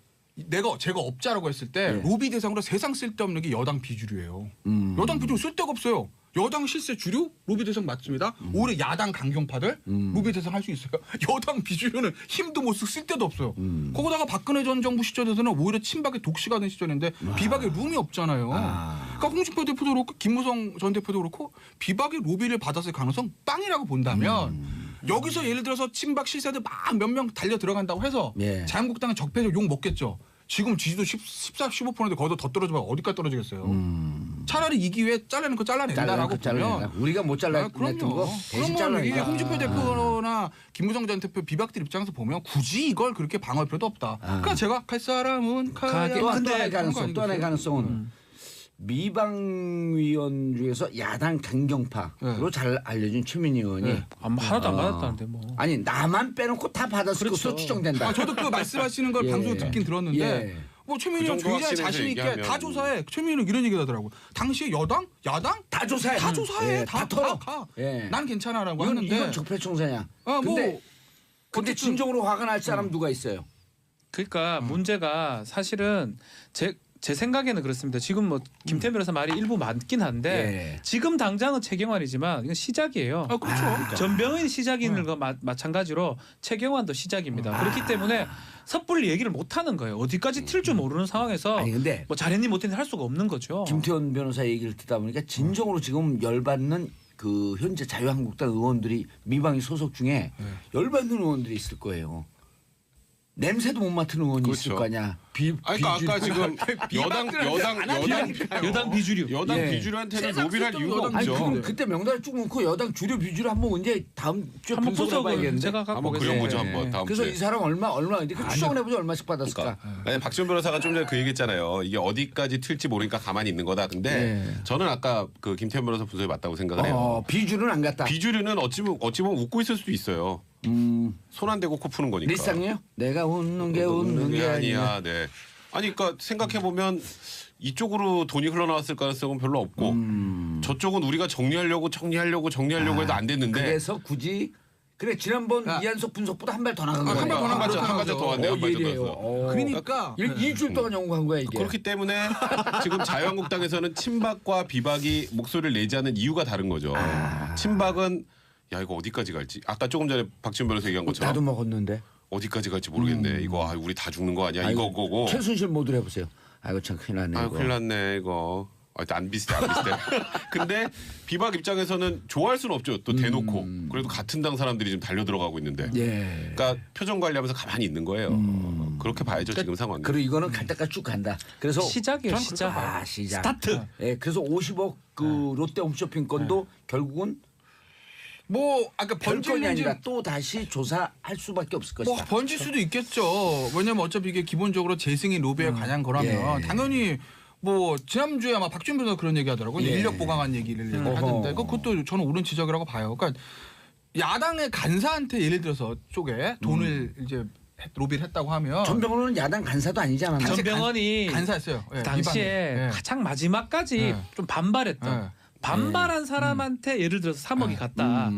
제가 업자라고 했을 때 네. 로비 대상으로 세상 쓸데없는 게 여당 비주류예요. 여당 비주류 쓸데가 없어요. 여당 실세 주류 로비 대상 맞습니다. 오히려 야당 강경파들 로비 대상 할 수 있어요. 여당 비주류는 힘도 못 쓰고 쓸데도 없어요. 거기다가 박근혜 전 정부 시절에서는 오히려 친박의 독시가 된 시절인데 비박의 룸이 없잖아요. 그러니까 홍준표 대표도 그렇고 김무성 전 대표도 그렇고 비박의 로비를 받았을 가능성 빵이라고 본다면 여기서 예를 들어서 친박 실세들 막 몇 명 달려 들어간다고 해서 예. 자유한국당은 적폐적 욕 먹겠죠. 지금 지지도 14, 15%인데 거기서 더 떨어지면 어디까지 떨어지겠어요. 차라리 이 기회에 잘라는 거 잘라낸다라고 보면 우리가 못 잘라냈던 그럼요. 거 대신 그러면 이게 잘라낸다. 홍준표 대표나 김무성 전 대표 비박들 입장에서 보면 굳이 이걸 그렇게 방어할 필요도 없다. 그러니까 제가 갈 사람은 가야 또 근데 하나의 그런 거 가능성, 또 하나의 아니겠어요? 가능성은 미방위원 중에서 야당 강경파로 잘 알려진 최민희 의원이 하나도 안 받았다는데 뭐. 아니 나만 빼놓고 다 받았을 그렇죠. 것으로 추정된다. 저도 그 말씀하시는 걸 예. 방송에 듣긴 들었는데 예. 뭐 최민희 그 의원 정도 굉장히 확신해서 자신 있게 얘기하면. 다 조사해. 최민희는 이런 얘기 하더라고. 당시 여당, 야당 다 조사해. 다 조사해. 예, 다 털어. 가. 예. 난 괜찮아라고 이건 하는데. 적폐청사냐. 뭐 근데 어쨌든 진정으로 화가 날 사람 누가 있어요? 그러니까 문제가 사실은 제 생각에는 그렇습니다. 지금 뭐 김태현 변호사 말이 일부 맞긴 한데 예. 지금 당장은 최경환이지만 이건 시작이에요. 그렇죠. 전병헌이 시작인 거 마찬가지로 최경환도 시작입니다. 그렇기 때문에 섣불리 얘기를 못 하는 거예요. 어디까지 튈 줄 모르는 상황에서 아니 근데 뭐 잘했니 못했니 할 수가 없는 거죠. 김태현 변호사 얘기를 듣다 보니까 진정으로 지금 열받는 그 현재 자유한국당 의원들이 미방위 소속 중에 열받는 의원들이 있을 거예요. 냄새도 못 맡은 의원이 있을 그렇죠. 거 아니야. 아니, 그러니까 아까 지금 여당 비주류. 여당 예. 비주류한테는 로비를 할 이유가 아니 없죠. 그럼 그때 명단을 쭉 놓고 여당 주류 비주류 한번 언제 다음 주에 한번 분석을 분석을 해봐야겠는데. 제가 갖고 한번 오겠습니다. 그려보죠 예. 한번 다음 그래서 주에. 이 사람 얼마인데 그 추정을 해보자 얼마씩 받았을까. 그러니까 아니, 박지원 변호사가 좀 전에 그 얘기했잖아요. 이게 어디까지 튈지 모르니까 가만히 있는 거다. 근데 저는 아까 그 김태현 변호사 분석이 맞다고 생각을 해요. 비주류는 안 갔다. 비주류는 어찌 보면 웃고 있을 수도 있어요. 손 안 대고 코 푸는 거니까. 리쌍이요? 내가 웃는 게 웃는 게 아니야. 네. 아니 그러니까 생각해 보면 이쪽으로 돈이 흘러나왔을 가능성은 별로 없고 저쪽은 우리가 정리하려고 해도 안 됐는데 그래서 굳이 그래 지난번 이한석 분석보다 한 발 더 나간 거야. 한 발더 나간 거죠. 한 가지 더 왔네. 한 가지 더 예리해요. 왔어. 그러니까 일주일 동안 연구한 거야 이게. 그렇기 때문에 지금 자유한국당에서는 친박과 비박이 목소리를 내지 않는 이유가 다른 거죠. 친박은 야 이거 어디까지 갈지 아까 조금 전에 박지원 변호사 얘기한 것처럼 나도 먹었는데. 어디까지 갈지 모르겠네. 이거 우리 다 죽는 거 아니야? 아이고, 이거고. 최순실 모드로 해보세요. 아이고 참 큰일 났네. 아 이거. 큰일 났네 이거. 안 비슷해. 근데 비박 입장에서는 좋아할 수는 없죠. 또 대놓고. 그래도 같은 당 사람들이 지금 달려 들어가고 있는데. 예. 그러니까 표정 관리하면서 가만히 있는 거예요. 그렇게 봐야죠 지금 상황. 그리고 이거는 갈 때까지 쭉 간다. 그래서 시작이에요. 시작. 시작. 스타트. 예, 그래서 50억 그 롯데 홈쇼핑권도 결국은 뭐 아까 별건이 번질 아니라 또 다시 조사할 수밖에 없을 뭐 것이다. 번질 수도 있겠죠. 왜냐면 어차피 이게 기본적으로 재승인 로비에 관한 거라면 예. 당연히 뭐 지난주에 아마 박준 변호사 그런 얘기 하더라고요. 예. 인력 보강한 얘기를 하던데 그것도 저는 옳은 지적이라고 봐요. 그러니까 야당의 간사한테 예를 들어서 쪽에 돈을 이제 로비를 했다고 하면 전병헌은 야당 간사도 아니지 않았나? 전병헌이 간사했어요. 예, 당시에 비방에. 예. 가장 마지막까지 예. 좀 반발했던 예. 반발한 사람한테 예를 들어서 3억이 갔다.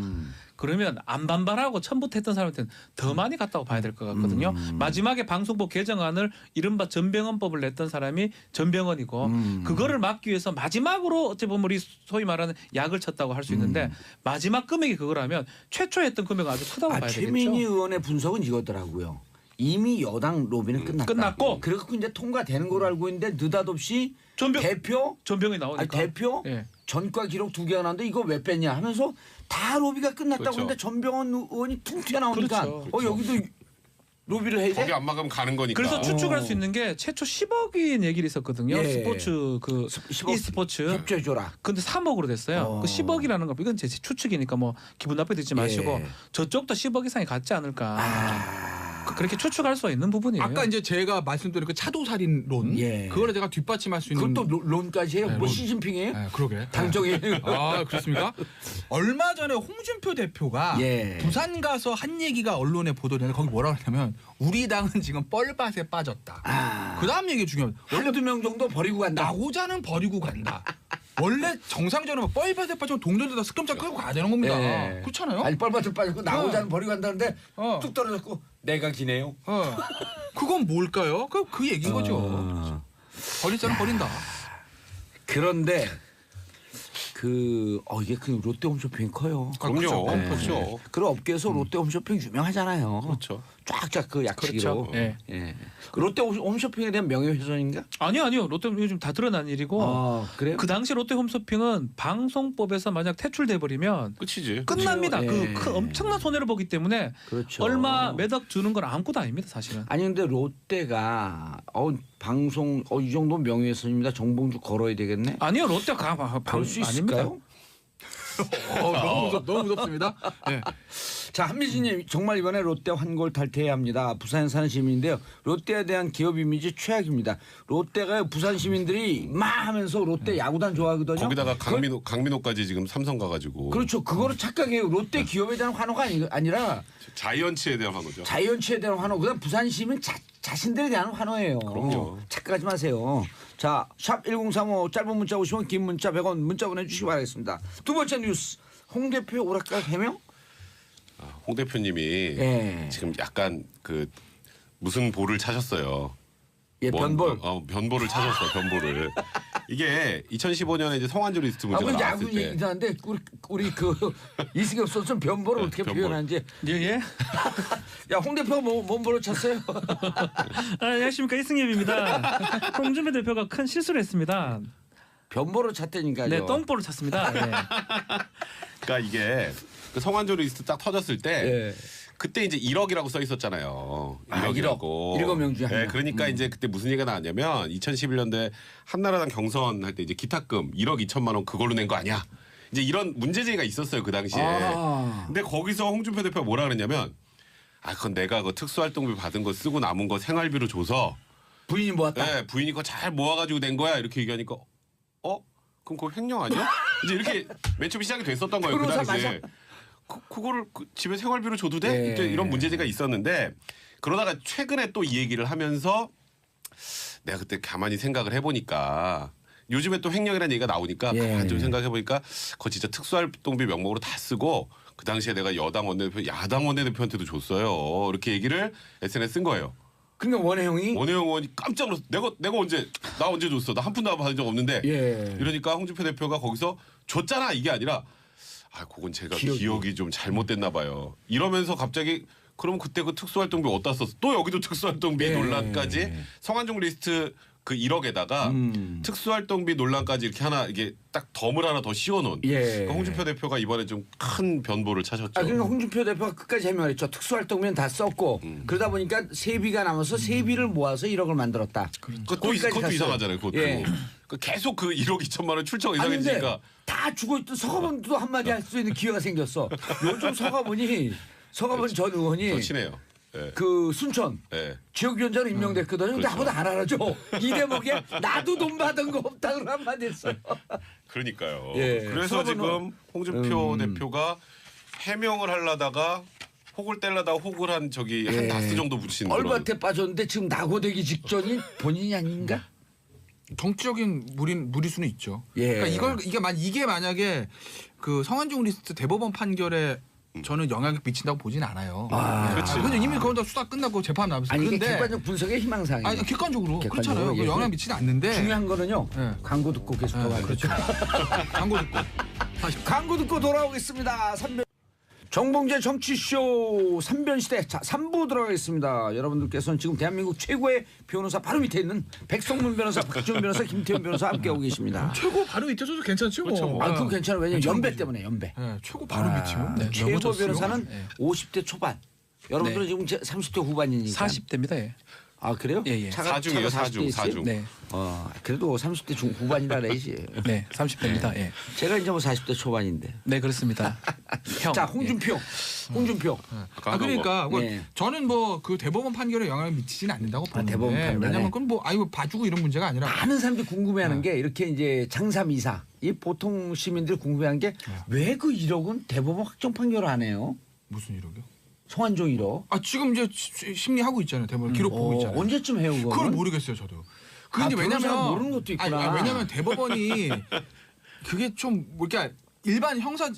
그러면 안 반발하고 처음부터 했던 사람한테는 더 많이 갔다고 봐야 될 것 같거든요. 마지막에 방송법 개정안을 이른바 전병헌법을 냈던 사람이 전병헌이고 그거를 막기 위해서 마지막으로 어찌 보면 우리 소위 말하는 약을 쳤다고 할 수 있는데 마지막 금액이 그거라면 최초 했던 금액은 아주 크다고 봐야 되겠죠. 최민희 의원의 분석은 이거더라고요. 이미 여당 로비는 끝났다. 끝났고. 그래서 이제 통과되는 걸로 알고 있는데 느닷없이 대표 전병헌이 나오니까. 아니, 대표 예. 전과 기록 2개가 나왔는데 이거 왜 뺐냐 하면서 다 로비가 끝났다고 그렇죠. 하는데 전병헌 의원이 퉁 튀어나오니까 그렇죠. 여기도 로비를 해야 거기 돼? 안 막으면 가는 거니까. 그래서 추측할 수 있는 게 최초 10억인 얘기를 있었거든요. 예. 스포츠 그 10억 e스포츠. 협조해줘라. 근데 3억으로 됐어요. 그 10억이라는 거 이건 제 추측이니까 뭐 기분 나쁘게 듣지 마시고 예. 저쪽도 10억 이상이 갔지 않을까. 그렇게 추측할 수 있는 부분이에요. 아까 이제 제가 말씀드린 그 차도살인론 그거를 제가 뒷받침할 수 있는 그것도 론까지 해요. 뭐 시진핑이에요? 네, 그러게. 당정이에요. 아 그렇습니까? 얼마 전에 홍준표 대표가 부산 가서 한 얘기가 언론에 보도되는데 거기 뭐라고 했냐면 우리 당은 지금 뻘밭에 빠졌다. 그 다음 얘기 중요해요. 원래 2명 정도 버리고 간다. 나고자는 버리고 간다. 원래 정상적으로 뻘밭에 빠지면 동전에다 스금자 끌고 가야 되는 겁니다. 그렇잖아요? 아니 뻘밭에 빠졌고 나고자는 버리고 간다는데 뚝 떨어졌고 내가 기네요. 그건 뭘까요? 그 얘기인 거죠. 버릴 자는 버린다. 그런데 이게 그 롯데 홈쇼핑이 커요. 그럼요. 그렇죠. 그런 업계에서 롯데 홈쇼핑 유명하잖아요. 그렇죠. 쫙쫙 그 약식으로. 그렇죠. 예. 예. 그 롯데 홈쇼핑에 대한 명예훼손인가? 아니요. 롯데 요즘 다 드러난 일이고 그래요? 그 당시 롯데 홈쇼핑은 방송법에서 만약 퇴출돼 버리면 끝이지. 끝납니다. 그렇죠. 그 엄청난 손해를 보기 때문에 그렇죠. 얼마 몇 억 주는 건 아무것도 아닙니다, 사실은. 아니 근데 롯데가 방송 이 정도 명예훼손입니다. 정봉주 걸어야 되겠네. 아니요, 롯데가 볼 수 아닙니다. 있을까요? 너무 무섭습니다. 네. 자, 한미진님 정말 이번에 롯데 환골 탈퇴해야 합니다. 부산에 사는 시민인데요. 롯데에 대한 기업 이미지 최악입니다. 롯데가 부산 시민들이 막 하면서 롯데 야구단 좋아하거든요. 거기다가 강민호까지 지금 삼성 가가지고. 그렇죠. 그거를 착각해요. 롯데 기업에 대한 환호가 아니라 자이언츠에 대한 환호죠. 자이언츠에 대한 환호. 그다음 부산 시민 자신들에 대한 환호예요. 그럼요. 착각하지 마세요. 자, 샵 1035 짧은 문자 50원 긴 문자 100원 문자 보내주시기 바라겠습니다. 두 번째 뉴스. 홍 대표 오락가 해명? 홍 대표님이 지금 약간 그 무슨 볼을 차셨어요. 예, 변볼. 변볼을 찾았어. 변볼을. 이게 2015년에 이제 성완조 리스트 문제가 야구 나왔을 때. 얘기하는데 우리 그 이승엽 선수는 변볼을 어떻게 변볼. 표현하는지. 예. 야, 홍 대표가 뭔 볼을 찼어요? 안녕하십니까, 이승엽입니다. 홍준표 대표가 큰 실수를 했습니다. 변볼을 찼다니까요. 네, 똥볼을 찼습니다. 예. 그러니까 이게 그 성완조 리스트 딱 터졌을 때 그때 이제 1억이라고 써 있었잖아요. 1억이라고. 1억 명 중에 한 명. 그러니까 이제 그때 무슨 얘기가 나왔냐면 2011년도에 한나라당 경선 할 때 이제 기탁금 1억 2천만 원 그걸로 낸 거 아니야. 이제 이런 문제 제기가 있었어요 그 당시에. 근데 거기서 홍준표 대표가 뭐라 그랬냐면 그건 내가 그 특수활동비 받은 거 쓰고 남은 거 생활비로 줘서 부인이 모았다. 네, 부인이 거 잘 모아가지고 낸 거야 이렇게 얘기하니까 그럼 그거 횡령 아니야? 이제 이렇게 맨 처음에 시작이 됐었던 거예요 그 당시에. 그거를 집에 생활비로 줘도 돼? 이때 이런 문제제가 있었는데 그러다가 최근에 또 이 얘기를 하면서 내가 그때 가만히 생각을 해보니까 요즘에 또 횡령이라는 얘기가 나오니까 가만히 좀 생각해보니까 그거 진짜 특수활동비 명목으로 다 쓰고 그 당시에 내가 여당 원내대표 야당 원내대표한테도 줬어요. 이렇게 얘기를 SNS에 쓴 거예요. 그러니까 원혜영 의원이 깜짝 놀랐어. 내가 언제 줬어? 나 한 푼도 받은 적 없는데. 이러니까 홍준표 대표가 거기서 줬잖아 이게 아니라 그건 제가 기억이 좀 잘못됐나 봐요. 이러면서 갑자기 그럼 그때 그 특수활동비 어디다 썼어? 또 여기도 특수활동비 논란까지 성완종 리스트 그 1억에다가 특수활동비 논란까지 이렇게 하나 이게 딱 덤을 하나 더 씌워놓은. 그러니까 홍준표 대표가 이번에 좀 큰 변보를 차셨죠. 그러니까 홍준표 대표가 끝까지 해명을 했죠. 특수활동비는 다 썼고 그러다 보니까 세비가 남아서 세비를 모아서 1억을 만들었다. 그것도 이상하잖아요. 그것도. 계속 그 1억 2천만 원 출처가 이상해지니까. 다 죽어있던 서가본도 한마디 할 수 있는 기회가 생겼어. 요즘 서가본 전 의원이 더 친해요. 그 순천 지역위원장으로 임명됐거든요. 근데 아무도 안 알아줘. 이 대목에 나도 돈 받은 거 없다고 한마디 했어요. 그러니까요. 그래서 지금 홍준표 대표가 해명을 하려다가 혹을 떼려다가 혹을 한 한 다스 정도 붙이는 얼밭에 빠졌는데 지금 낙오되기 직전인 본인이 아닌가? 정치적인 무리수는 있죠. 그러니까 이게 만약에 그 성완종 리스트 대법원 판결에 저는 영향을 미친다고 보진 않아요. 그렇지. 근데 이미 거기다 수사 끝나고 재판 나면서. 이게 객관적 분석의 희망사항이에요. 객관적으로 그렇잖아요. 영향 미치지 않는데. 중요한 거는요. 광고 듣고 계속 가봐요. 그렇죠. 광고 듣고. 광고 듣고 돌아오겠습니다. 정봉재 정치쇼 3변시대 3부 들어가겠습니다. 여러분들께서는 지금 대한민국 최고의 변호사 바로 밑에 있는 백성문 변호사, 박지원 변호사, 김태현 변호사 함께하고 계십니다. 최고 바로 밑에 서도 괜찮죠. 뭐. 그건 괜찮아요. 왜냐면 연배 때문에 연배. 최고 바로 밑이요. 최고 변호사는 50대 초반. 여러분들은 지금 30대 후반이니까. 40대입니다. 아 그래요? 예, 예. 사중이에요, 40대 사중, 있어요? 사중. 네, 그래도 30대 중후반이라 레이지. 네, 30대입니다. 예, 제가 이제 뭐 40대 초반인데. 네 그렇습니다. 형. 자 홍준표. 홍준표. 아까 아 하던 그러니까 거. 뭐 네. 저는 뭐 그 대법원 판결에 영향을 미치지는 않는다고 보는데 대법원 판단에. 왜냐면 그건 뭐 아이고 봐주고 이런 문제가 아니라 많은 사람들이 궁금해하는 게 이렇게 이제 장사미사 이 보통 시민들이 궁금해하는 게 왜 그 1억은 대법원 확정 판결을 안 해요? 무슨 이력이요? 성완종 1억. 아 지금 이제 심리하고 있잖아요. 대법원 기록 보고 있잖아요. 언제쯤 해요 그거? 그걸 모르겠어요 저도. 그게 이제 변호사가 왜냐면 모르는 것도 있구나. 왜냐면 대법원이 그게 좀 그러니까 일반 형사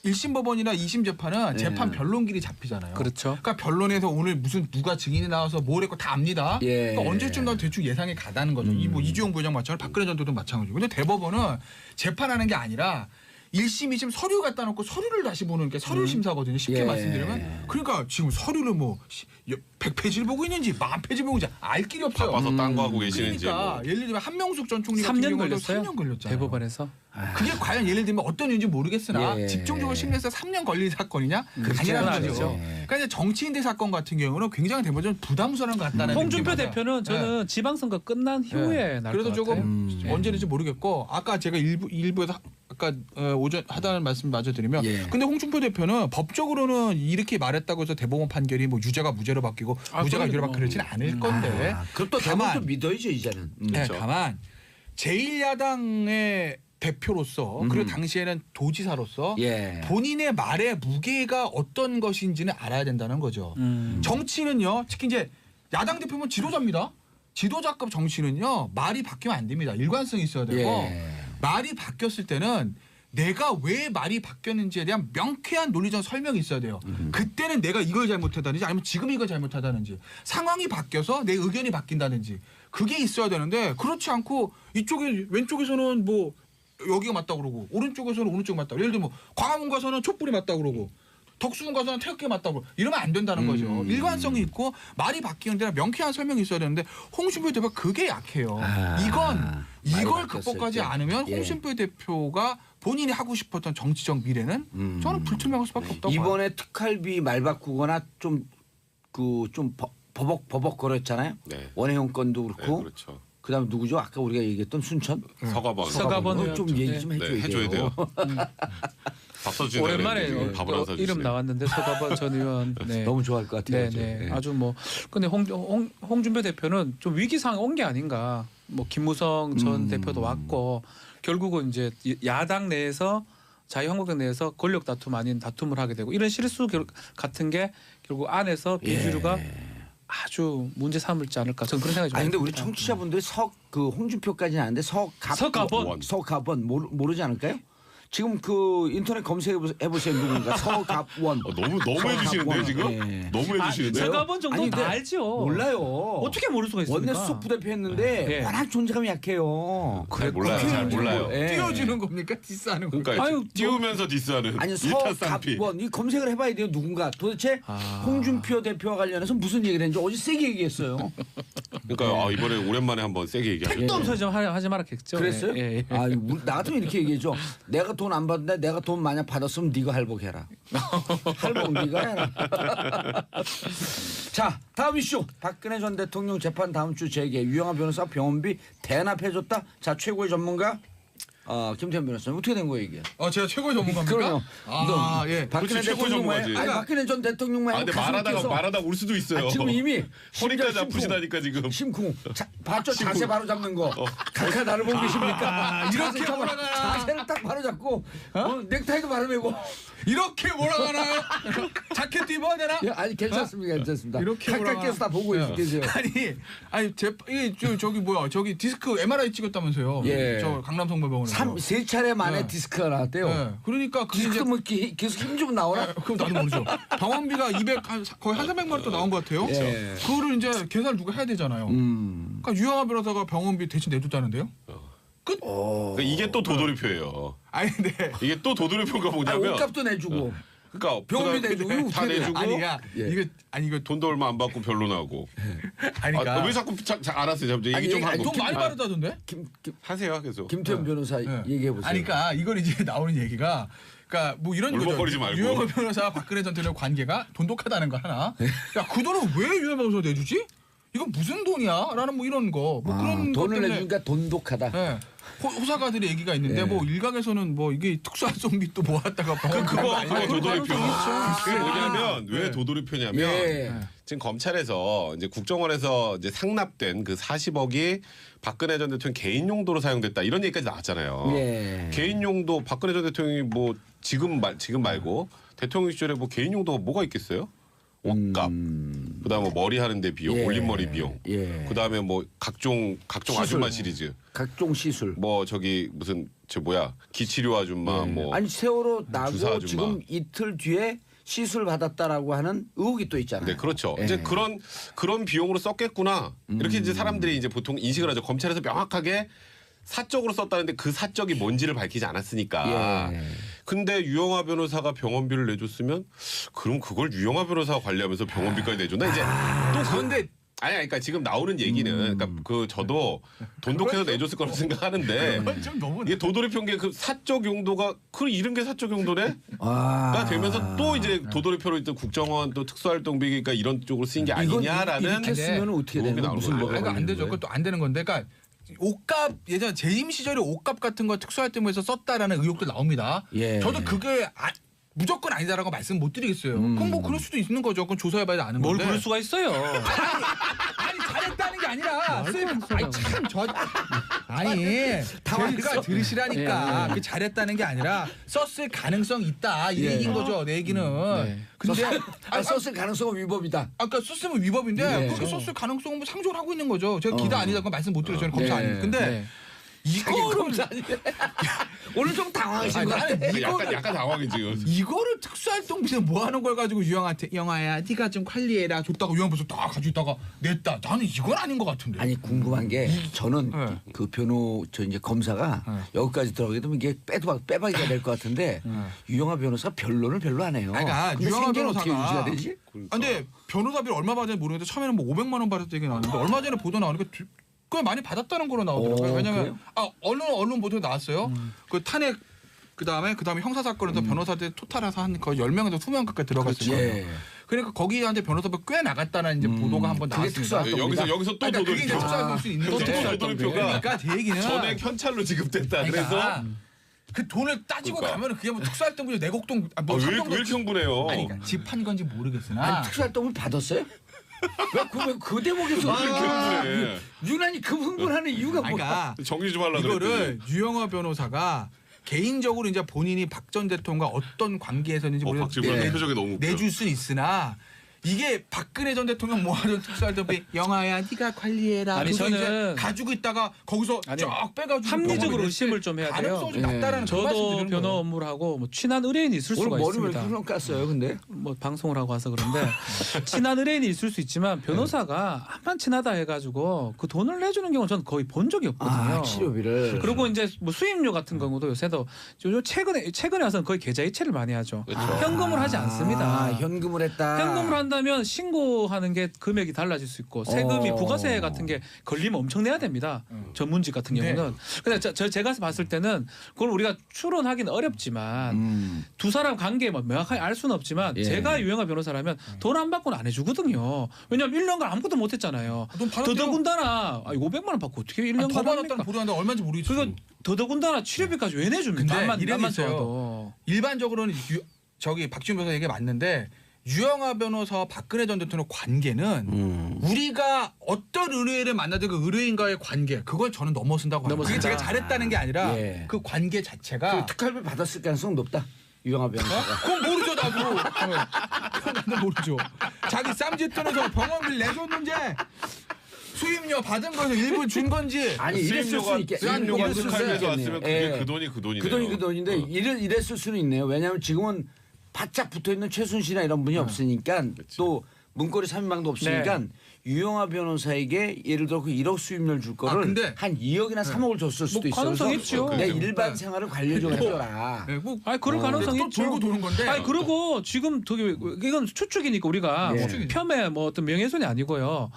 1심 법원이나 2심 재판은 재판 변론길이 잡히잖아요. 그렇죠. 그러니까 변론에서 오늘 무슨 누가 증인이 나와서 뭘 했고 다 압니다. 예. 그러니까 언제쯤 난 대충 예상이 가다는 거죠. 이 뭐 이주영 부회장 마찬가지로 박근혜 전 대통령 마찬가지고. 근데 대법원은 재판하는 게 아니라 1심, 2심 서류 갖다 놓고 서류를 다시 보는 게 서류 심사거든요. 쉽게 예. 말씀드리면. 그러니까 지금 서류를 뭐 100페이지를 보고 있는지 10,000페이지 보고 있는지 알 길이 없어요. 바빠서 딴 거 하고 계시는지 그러니까 뭐. 예를 들면 한명숙 전 총리 같은 3년 경우도 걸렸어요. 3년 걸렸잖아요. 대법원에서. 그게 과연 예를 들면 어떤 이유인지 모르겠으나 예. 집중적으로 심리해서 3년 걸린 사건이냐? 그건 아니라는 아니죠. 거죠. 그러니까 이제 정치인들 사건 같은 경우는 굉장히 대법원 부담스러운 것 같다는 홍준표 느낌이 대표는 받아요. 저는 지방선거 끝난 후에 날 그래도 것 조금 같아요. 언제인지 모르겠고 아까 제가 일부에서 아까 오전 하다는 말씀 마저 드리면 예. 근데 홍준표 대표는 법적으로는 이렇게 말했다고 해서 대법원 판결이 뭐 유죄가 무죄로 바뀌고 아, 무죄가 유죄로 그럼요. 바뀌고 그러지는 않을 건데 그럼 또 다만- 대법원도 믿어야죠 이제는. 네, 다만 제1야당의 대표로서 그리고 당시에는 도지사로서 예. 본인의 말의 무게가 어떤 것인지는 알아야 된다는 거죠. 음. 정치는요, 특히 이제 야당 대표면 지도자입니다. 지도자급 정치는요, 말이 바뀌면 안 됩니다. 일관성이 있어야 되고 예. 말이 바뀌었을 때는 내가 왜 말이 바뀌었는지에 대한 명쾌한 논리적 설명이 있어야 돼요. 그때는 내가 이걸 잘못하다든지 아니면 지금 이걸 잘못하다든지 상황이 바뀌어서 내 의견이 바뀐다든지 그게 있어야 되는데 그렇지 않고 이쪽에 왼쪽에서는 뭐 여기가 맞다고 그러고 오른쪽에서는 오른쪽이 맞다고 예를 들면 뭐 광화문 가서는 촛불이 맞다고 그러고 덕수궁 가서는 태극기 맞다고 그러고 이러면 안 된다는 거죠. 일관성이 있고 말이 바뀌는 데는 명쾌한 설명이 있어야 되는데 홍준표 대표가 그게 약해요. 이건 말이 이걸 바뀌었을 극복하지 때. 않으면 예. 홍준표 대표가 본인이 하고 싶었던 정치적 미래는 저는 불투명할 수밖에 없다고 봐요. 이번에 특활비 말 바꾸거나 좀 버벅거렸잖아요. 네. 원혜영 건도 네, 그렇고 그렇죠. 그다음 누구죠? 아까 우리가 얘기했던 순천. 서가번. 서가번 의원 좀 좀, 얘기 네. 좀 네, 해줘야 돼요. 밥 사주시는 오랜만에 밥을 안 사주시네. 이름 나왔는데 서가번 전 의원. 네. 너무 좋아할 것 같아요. 네네 아주 뭐 근데 홍준표 대표는 좀 위기 상황 온 게 아닌가. 뭐 김무성 전 대표도 왔고 결국은 이제 야당 내에서 자유한국당 내에서 권력 다툼 아닌 다툼을 하게 되고 이런 실수 같은 게 결국 안에서 비주류가 아주 문제 삼을지 않을까 저는 그런 생각이 좀 아니 근데 우리 듭니다. 청취자분들이 그 홍준표까지는 아는데 서갑원 모르지 않을까요? 지금 그 인터넷 검색해 보세요 누군가 서갑원. 너무 해주시는데요 지금? 예. 너무 해주시는데요? 서가번 정도 아니, 다 근데 알죠. 몰라요. 어떻게 모를 수가 있습니까? 원내 수석 부대표했는데 예. 워낙 존재감이 약해요. 잘 몰라요. 잘 몰라요. 예. 띄워주는 겁니까? 디스하는 겁니까? 그러니까 아유, 띄우면서 디스하는 아니 일타쌍피. 서갑원 이 검색을 해봐야 돼요 누군가 도대체 홍준표 대표와 관련해서 무슨 얘기를 했는지 어제 세게 얘기했어요. 그러니까 이번에 오랜만에 한번 세게 얘기하죠. 택도 없어 좀 하지 말았겠죠. 그랬어요? 예, 예. 아, 나 같으면 이렇게 얘기해줘. 내가 돈 안 받는데 내가 돈 만약 받았으면 네가 할복해라. 할복 네가 해라. 자, 다음 이슈. 박근혜 전 대통령 재판 다음 주 재개. 유영하 변호사 병원비 대납해줬다. 자, 최고의 전문가 김태현 변호사님 어떻게 된 거예요 이게? 제가 최고의 전문가입니까? 그럼요. 예. 박근혜 그렇지, 최고의 대통령 전문가지. 아니, 박근혜 전 대통령 아, 말고 근데 말하다가 울 수도 있어요. 지금 이미 허리까지 심쿵. 아프시다니까 지금. 심쿵. 봤죠? 자세 바로 잡는 거. 각하 나를 보고 계십니까? 이렇게 자세 몰아가나. 자세를 딱 바로 잡고 넥타이도 바로 매고. 이렇게 몰아가나요? 자켓 입어야 되나? 예, 아니 괜찮습니다, 괜찮습니다. 이렇게 각각께서 다 보고 계세요. 저기 뭐야? 저기 디스크 MRI 찍었다면서요? 예. 저 강남성모병원에서. 세 차례 만에 네. 디스크가 나왔대요. 네. 그러니까 그게 디스크 이제 뭐 계속 힘 좀 나오나? 그럼 나도 모르죠. 병원비가 200 거의 한 300만 원 또 나온 것 같아요. 예. 그거를 이제 계산을 누가 해야 되잖아요. 그러니까 유영하 변호사가 병원비 대신 내줬다는데요? 끝? 그러니까 이게 또 도돌이표예요. 아니 근데 이게 또 도돌이표가 아니, 뭐냐면 옷값도 내주고. 그러니까 병원비 그다음에 내주고 이거 다 어떻게 내주고 아니야. 예. 이거 돈도 얼마 안 받고 변론하고. 아니까. 왜 자꾸 알았어요. 잠시 얘기 좀 하고. 돈 많이 받았다던데? 하세요 계속. 김태현 변호사 네. 얘기해 보세요. 아니 그러니까 이걸 이제 나오는 얘기가 그러니까 뭐 이런 거죠. 울먹거리지 말고. 유영하 변호사와 박근혜 전 대통령 관계가 돈독하다는 거 하나. 야, 그 돈은 왜 유영하 변호사가 내주지? 이건 무슨 돈이야?라는 뭐 이런 거, 뭐 그런 것 돈을 때문에 내주니까 돈독하다. 네. 호사가들의 얘기가 있는데 예. 뭐 일각에서는 뭐 이게 특수활동비 또 모았다가 그거 도돌이표. 그게 뭐냐면 왜 네. 도돌이표냐면 예. 지금 검찰에서 이제 국정원에서 이제 상납된 그 40억이 박근혜 전 대통령 개인 용도로 사용됐다 이런 얘기까지 나왔잖아요. 예. 개인 용도 박근혜 전 대통령이 뭐 지금 말고 대통령 시절에 뭐 개인 용도가 뭐가 있겠어요? 옷값, 그다음에 뭐 머리 하는데 비용, 예. 올림머리 비용, 예. 그다음에 뭐 각종 시술. 아줌마 시리즈, 각종 시술. 뭐 저기 무슨 저 뭐야 기치료 아줌마 뭐 아니 세월호 나고 주사 아줌마. 지금 이틀 뒤에 시술 받았다라고 하는 의혹이 또 있잖아요. 네, 그렇죠. 예. 이제 그런 비용으로 썼겠구나. 이렇게 이제 사람들이 이제 보통 인식을 하죠. 검찰에서 명확하게 사적으로 썼다는데 그 사적이 뭔지를 밝히지 않았으니까. 예. 근데 유영하 변호사가 병원비를 내줬으면 그럼 그걸 유영하 변호사가 관리하면서 병원비까지 내줬나? 이제 또 그런데 그러니까 지금 나오는 얘기는 그러니까 그 저도 돈독해서 내줬을 거라고 생각하는데 그건 좀 너무 이게 도돌이표인 게 그 사적 용도가 그 이런 게 사적 용도네? 가 되면서 또 이제 도돌이표로 또 국정원 또 특수활동비 그러니까 이런 쪽으로 쓰인 게 아니냐라는 이렇게 쓰면 어떻게 의혹이 되는 나오는 무슨 거예요. 뭐가 그러니까 안 걸리는 되죠. 거예요? 그것도 안 되는 건데, 그러니까 옷값 예전 재임 시절에 옷값 같은 거 특수활동에서 썼다라는 의혹도 나옵니다. 예. 저도 그게 무조건 아니다라고 말씀 못 드리겠어요. 그럼 뭐 그럴 수도 있는 거죠. 그건 조사해봐야 아는 뭘 건데. 그럴 수가 있어요. 아니 잘했다는 게 아니라 아니 당황했어. 그러니까 들으시라니까 예. 그 잘했다는 게 아니라 썼을 가능성 있다 이 예. 얘기인 거죠. 내 얘기는. 네. 근데 썼을 가능성은 위법이다. 아까 썼으면 위법인데 네. 그렇게 썼을 가능성은 뭐 상조를 하고 있는 거죠. 제가 기다 아니다 그건 말씀 못 드려요. 저는 검사 네. 아닙니다. 근데 네. 이거를 오늘 좀 당황하신 아니, 것 같아. 나는 약간 당황해 지금. 이거를 특수활동비서 뭐 하는 걸 가지고 유영한테 영아야 네가 좀 관리해라 줬다고 유영 벌써 다 가지고 있다가 냈다. 나는 이건 아닌 것 같은데. 아니 궁금한 게 저는 네. 그 저 이제 검사가 여기까지 들어가게 되면 이게 빼박이가 될 것 같은데 유영하 변호사 변론을 별로 안 해요. 그러니까 근데 유영하 생계는 어떻게 변호사가- 유지가 되지? 근데 변호사비를 얼마 받았는지 모르겠는데 처음에는 뭐 500만 원 받았다 얘기 나왔는데 얼마 전에 보도 나오니까 꽤 많이 받았다는 거로 나오더라고요. 왜냐면 그래요? 언론 보도에 나왔어요. 그 탄핵 그다음에 형사 사건에서 변호사들 토탈해서 한 거의 10명에서 20명 가까이 들어갔어요. 예. 그러니까 거기한테 변호사비 꽤 나갔다는 이제 보도가 한번 그게 나왔습니다. 특수활동. 여기서 또 그러니까 그게 이제 도돌이표. 특수활동 수 있는 또 건데 도돌이표가 그러니까 제 얘기는 전액 현찰로 지급됐다. 그래서 그러니까 그 돈을 따지고 그러니까. 가면 그게 뭐 특수활동비 내곡동 뭐 왜 삼성동 이렇게 흥분해요? 아니 그러니까 집한 건지 모르겠으나 아니 특수활동을 받았어요? 왜그 대목에서 왜 이렇게 흥분해? 유난히 급 흥분하는 이유가 아니, 뭐야? 그러니까 정리 좀 하려고 이거를 유영하 변호사가 개인적으로 이제 본인이 박 전 대통령과 어떤 관계에서는지 박지원 네. 표정이 너무 웃겨. 내줄 수는 있으나 이게 박근혜 전 대통령 모아둔 특수활동비 영아야 네가 관리해라. 아니, 그래서 이제 저는 가지고 있다가 거기서 아니요. 쫙 빼가지고 합리적으로 병원에 의심을 좀 해야 돼요. 가능성이 좀 낮다라는 그 말씀 저도 드리는 변호 거예요. 업무를 하고 뭐 친한 의뢰인이 있을 오늘 수가 머리 왜 있습니다. 이렇게 깠어요? 근데 뭐 방송을 하고 와서 그런데 친한 의뢰인이 있을 수 있지만 변호사가 한판 친하다 해가지고 그 돈을 내주는 경우는 저는 거의 본 적이 없거든요. 치료비를 그리고 이제 뭐 수임료 같은 경우도 요새도 최근에 와서는 거의 계좌이체를 많이 하죠. 현금을 하지 않습니다. 현금을 했다. 현금을 한다면 신고하는 게 금액이 달라질 수 있고 세금이 부가세 같은 게 걸리면 엄청 내야 됩니다. 전문직 같은 네. 경우는. 근데 제가 봤을 때는 그걸 우리가 추론하기는 어렵지만 두 사람 관계 뭐 명확하게 알 수는 없지만 예. 제가 유영하 변호사라면 돈 안 받고는 안 해주거든요. 왜냐하면 1년간 아무것도 못했잖아요. 돈 받았대요. 더더군다나 500만 원 받고 어떻게 1년간 더 받았다는 합니까? 보도하는데 얼마인지 모르겠어요. 그거 더더군다나 치료비까지 왜 내줍니까? 근데 남만 이런 게 있어요. 좋아도. 일반적으로는 저기 박지원 변호사 얘기 맞는데 유영하 변호사와 박근혜 전 대통령 관계는 우리가 어떤 의뢰인을 만나든 그 의뢰인과의 관계 그걸 저는 넘어선다고 합니다. 그게 넘어선다. 제가 잘했다는 게 아니라 예. 그 관계 자체가 그 특활비 받았을 가능성 높다. 유영하 변호사가. 그건 모르죠 나도. 그건 나도 모르죠. 자기 쌈짓돈에서 병원비를 내줬는지 수임료 받은 거에서 일부 준 건지 아니 이랬을 수 있겠. 수임료가 이랬을 수 특활비에서 있겠네요. 왔으면 그게 예. 그 돈이 그 돈이네요. 그 돈이 그 돈인데 이랬을 수는 있네요. 왜냐하면 지금은 바짝 붙어 있는 최순실이나 이런 분이 없으니까 또 문고리 3인방도 없으니까 유영하 변호사에게 예를 들어 그 1억 수임료를 줄 거를 근데 한 2억이나 3억을 줬을 수도 있어요. 가능성 그래서 있죠. 내 네. 일반 생활을 관리 좀 해줘라. 네, 뭐 아니 그럴 가능성이 또 있죠. 돌고 도는 건데. 아니 그리고 지금 되게 이건 추측이니까 우리가 예. 뭐 폄훼 뭐 어떤 명예훼손이 아니고요.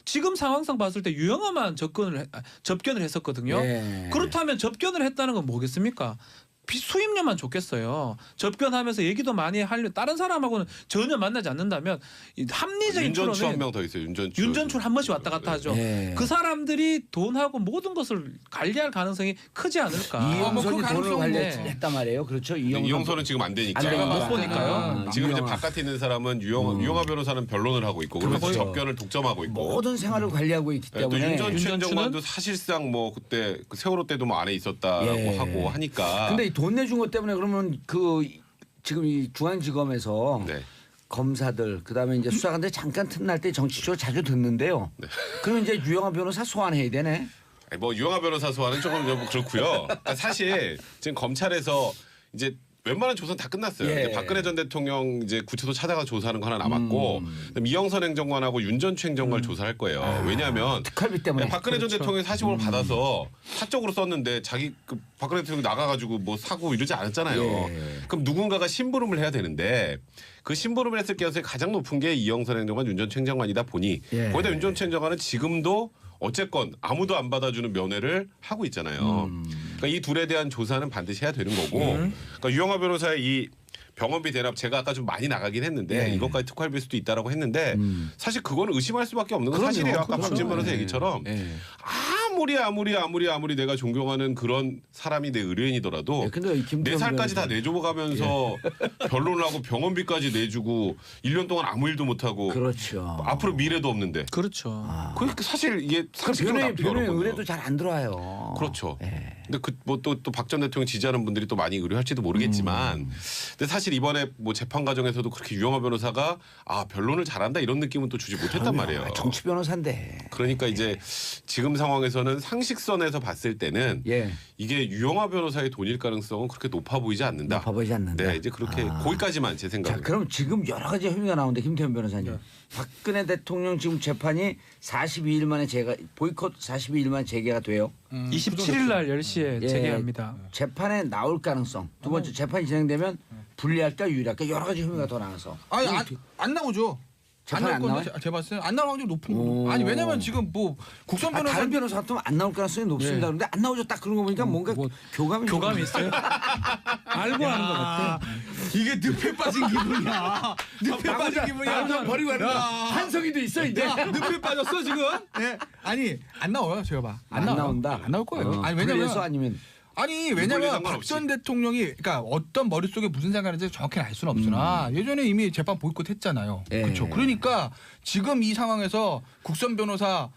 지금 상황상 봤을 때 유영하만 접견을 했었거든요. 예. 그렇다면 접견을 했다는 건 뭐겠습니까? 수임료만 줬겠어요. 접견하면서 얘기도 많이 하려 다른 사람하고는 전혀 만나지 않는다면 이 합리적인 윤전추 한 토론에 명 더 있어요. 윤전추. 윤전출 한 번씩 왔다 갔다 하죠. 예. 그 사람들이 돈하고 모든 것을 관리할 가능성이 크지 않을까. 이영선이 그 돈을 가능성은 관리했단 말이에요. 그렇죠. 이영선은 지금 안 되니까. 안 되니까. 못 보니까요. 지금 이제 유영아. 바깥에 있는 사람은 유영아 변호사는 변론을 하고 있고 그러면서 그렇죠. 접견을 독점하고 있고. 모든 생활을 관리하고 있기 네, 또 때문에 윤전추 윤전추는- 행정관도 사실상 뭐 그때 그 세월호 때도 뭐 안에 있었다라고 예. 하고 하니까. 근데 이 돈 내준 것 때문에 그러면 그 지금 이 중앙지검에서 네. 검사들 그다음에 이제 수사관들 잠깐 틈날 때 정치적으로 자주 듣는데요. 그러면 이제 유영아 변호사 소환해야 되네. 아니, 뭐 유영아 변호사 소환은 조금 좀 그렇고요. 그러니까 사실 지금 검찰에서 이제 웬만한 조사는 다 끝났어요. 예. 이제 박근혜 전 대통령 이제 구치소 찾아가 조사하는 거 하나 남았고 그다음에 이영선 행정관하고 윤전추 행정관을 조사할 거예요. 왜냐하면 특활비 때문에. 박근혜 전 대통령이 40억을 받아서 사적으로 썼는데 자기 그 박근혜 대통령 나가가지고 뭐 사고 이러지 않았잖아요. 예. 그럼 누군가가 심부름을 해야 되는데 그 심부름을 했을 가능성이 가장 높은 게 이영선 행정관, 윤전추 행정관이다 보니 예. 거기다 윤전추 행정관은 지금도 어쨌건 아무도 안 받아주는 면회를 하고 있잖아요. 그러니까 이 둘에 대한 조사는 반드시 해야 되는 거고 그러니까 유영아 변호사의 이 병원비 대납 제가 아까 좀 많이 나가긴 했는데 예. 이것까지 특활비일 수도 있다라고 했는데 사실 그거는 의심할 수밖에 없는 건 그럼요. 사실이에요. 아까 그렇죠. 박진 변호사 예. 얘기처럼 예. 아무리 내가 존경하는 그런 사람이 내 의뢰인이더라도 예, 근데 이 김태형 4살까지 다 변호사- 내줘가면서 변론을 하고 병원비까지 내주고 1년 동안 아무 일도 못하고 그렇죠. 앞으로 미래도 없는데 그렇죠. 그 사실 이게 상식적으로 변호인 납득이 어렵거든요. 의뢰도 잘 안 들어와요. 그렇죠. 예. 근데 그 뭐 또 박 전 대통령 지지하는 분들이 또 많이 의뢰할지도 모르겠지만, 근데 사실 이번에 뭐 재판 과정에서도 그렇게 유영아 변호사가 아 변론을 잘한다 이런 느낌은 또 주지 못했단 말이에요. 아, 정치 변호사인데. 그러니까 이제 지금 상황에서는 상식선에서 봤을 때는 예. 이게 유영아 변호사의 돈일 가능성은 그렇게 높아 보이지 않는다. 높아 보이지 않는다. 네, 이제 그렇게 거기까지만 제 자, 생각은. 그럼 지금 여러 가지 혐의가 나오는데 김태현 변호사님. 박근혜 대통령 지금 재판이 42일 만에 보이콧 42일 만에 재개가 돼요. 27일 날 10시에 예. 재개합니다. 재판에 나올 가능성. 두 번째 재판이 진행되면 불리할까 유리할까 여러 가지 혐의가 더 나와서. 아니 안 나오죠. 안 재판에 나올 안 건데 나와요? 제가 봤을 때 안 나올 확률이 높은 오. 거죠. 아니 왜냐면 지금 뭐 국선 변호사 다른 변호사 같으면 안 나올 가능성이 높습니다. 그런데 안 나오죠. 딱 그런 거 보니까 뭔가 교감이 교감이 있어요? 알고 하는 것 같아. 이게 늪에 빠진 기분이야. 늪에 빠진 기분이야. 나를 버리고 가는 거야. 한석이도 있어 이제. 야, 늪에 빠졌어 지금? 네. 아니 안 나와요. 제가 봐. 안 나와요. 나온다. 안 나올 거예요. 아니 그래서 왜냐면 아니면 아니 이번에 왜냐면 박 상관없이. 전 대통령이 그러니까 어떤 머릿속에 무슨 생각인지 정확히 알 수는 없으나 예전에 이미 재판 보이콧 했잖아요. 예. 그렇죠. 그러니까 지금 이 상황에서 국선 변호사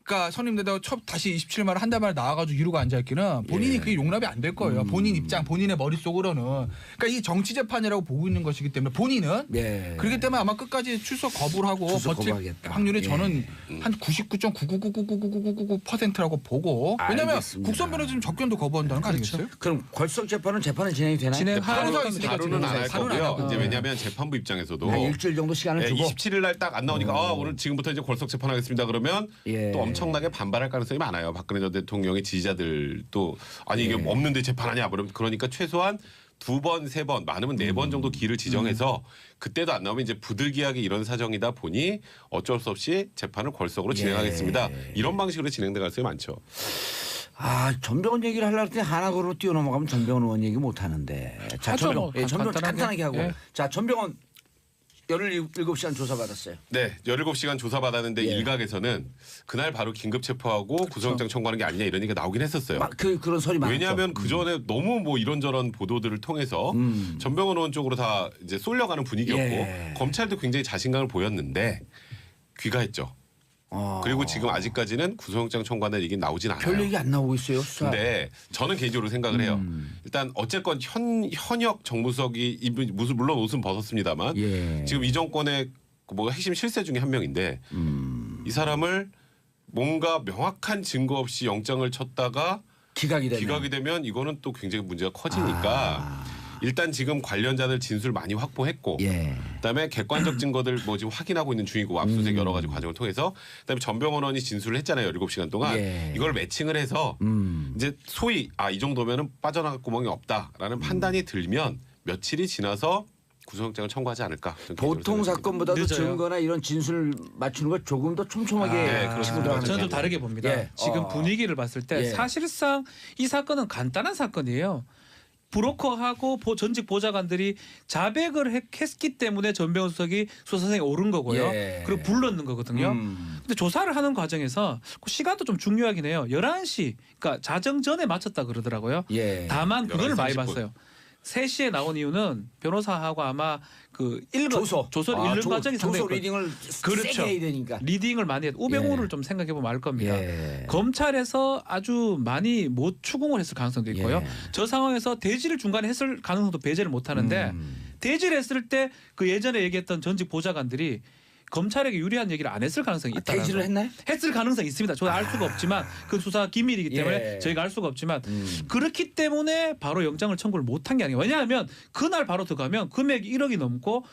가 선임되다가 다시 27만 한 달 만에 나와가지고 이루고 앉아있기는 본인이 그게 용납이 안 될 거예요. 본인 입장, 본인의 머릿속으로는. 그러니까 이 정치 재판이라고 보고 있는 것이기 때문에 본인은 예. 그렇기 때문에 아마 끝까지 출석 거부를 하고 출석 버틸 거부하겠다. 확률이 예. 저는 한 99.9999999%라고 보고 왜냐하면 알겠습니다. 국선 변호사님 접견도 거부한다는 거 아니겠어요? 그럼 걸석 재판은 진행이 되나요? 진행하는 변호사 겁니다. 바로는 안 할 바로는 안 거고요. 하고. 이제 왜냐하면 재판부 입장에서도 한 일주일 정도 시간을 예, 주고 27일 날 딱 안 나오니까 오늘 지금부터 이제 골석 재판하겠습니다. 그러면 예. 또 엄청나게 반발할 가능성이 많아요. 박근혜 전 대통령의 지지자들도 아니 이게 없는데 재판하냐 그러니까 최소한 2번, 3번, 많으면 4번 정도 기를 지정해서 그때도 안 나오면 이제 부득이하게 이런 사정이다 보니 어쩔 수 없이 재판을 골석으로 진행하겠습니다. 이런 방식으로 진행될 가능성이 많죠. 아 전병헌 얘기를 하려고 했더니 하나고로 뛰어넘어가면 전병헌 의원 얘기 못 하는데. 자 하죠, 전병헌, 뭐. 전병헌 간단하게. 간단하게 하고. 예. 자 전병헌 17시간 조사 받았어요. 네, 17시간 조사받았는데 예. 일각에서는 그날 바로 긴급 체포하고 구속영장 청구하는 게 아니냐 이런 얘기가 나오긴 했었어요. 그런 소리 많았죠. 왜냐하면 그 전에 너무 뭐 이런저런 보도들을 통해서 전병헌 의원 쪽으로 다 이제 쏠려가는 분위기였고 예. 검찰도 굉장히 자신감을 보였는데 귀가했죠. 그리고 지금 아직까지는 구속영장 청구한다는 얘기는 나오진 않아요. 별 얘기 안 나오고 있어요. 수사. 근데 저는 개인적으로 생각을 해요. 일단 어쨌건 현역 정무석이 물론 옷은 벗었습니다만 예. 지금 이 정권의 뭐 핵심 실세 중에 한 명인데 이 사람을 뭔가 명확한 증거 없이 영장을 쳤다가 기각이 되면 이거는 또 굉장히 문제가 커지니까 일단 지금 관련자들 진술 많이 확보했고 예. 그다음에 객관적 증거들 뭐 지금 확인하고 있는 중이고 압수수색 여러 가지 과정을 통해서 그다음에 전병헌 의원이 진술을 했잖아요. 17시간 동안. 예. 이걸 매칭을 해서 이제 소위 이 정도면은 빠져나갈 구멍이 없다라는 판단이 들면 며칠이 지나서 구속영장을 청구하지 않을까. 저는 개인적으로 보통 생각합니다. 사건보다도 늦어요. 증거나 이런 진술 맞추는 걸 조금 더 촘촘하게 네, 치고 그렇습니다. 들어가는 저는 좀 거죠. 다르게 봅니다. 예. 지금 분위기를 봤을 때 예. 사실상 이 사건은 간단한 사건이에요. 브로커하고 전직 보좌관들이 자백을 했기 때문에 전병헌 수석이 수사선상에 오른 거고요. 예. 그리고 불렀는 거거든요. 근데 조사를 하는 과정에서 그 시간도 좀 중요하긴 해요. 11시 그러니까 자정 전에 마쳤다 그러더라고요. 예. 다만 그거를 11시 많이 30분. 봤어요. 3시에 나온 이유는 변호사하고 아마 그 조서를 아, 읽는 과정이 상당히 조서 리딩을 그렇죠. 세게 해야 되니까. 리딩을 많이 했. 우병우를 예. 좀 생각해 보면 알 겁니다. 예. 검찰에서 아주 많이 못 추궁을 했을 가능성도 있고요. 예. 저 상황에서 대지를 중간에 했을 가능성도 배제를 못 하는데 대지를 했을 때 그 예전에 얘기했던 전직 보좌관들이 검찰에게 유리한 얘기를 안 했을 가능성이 있다. 대지를 했나요? 했을 가능성이 있습니다. 저는 알 수가 없지만 그 수사 기밀이기 때문에 예. 저희가 알 수가 없지만 그렇기 때문에 바로 영장을 청구를 못한 게 아니에요. 왜냐하면 그날 바로 들어가면 금액이 1억이 넘고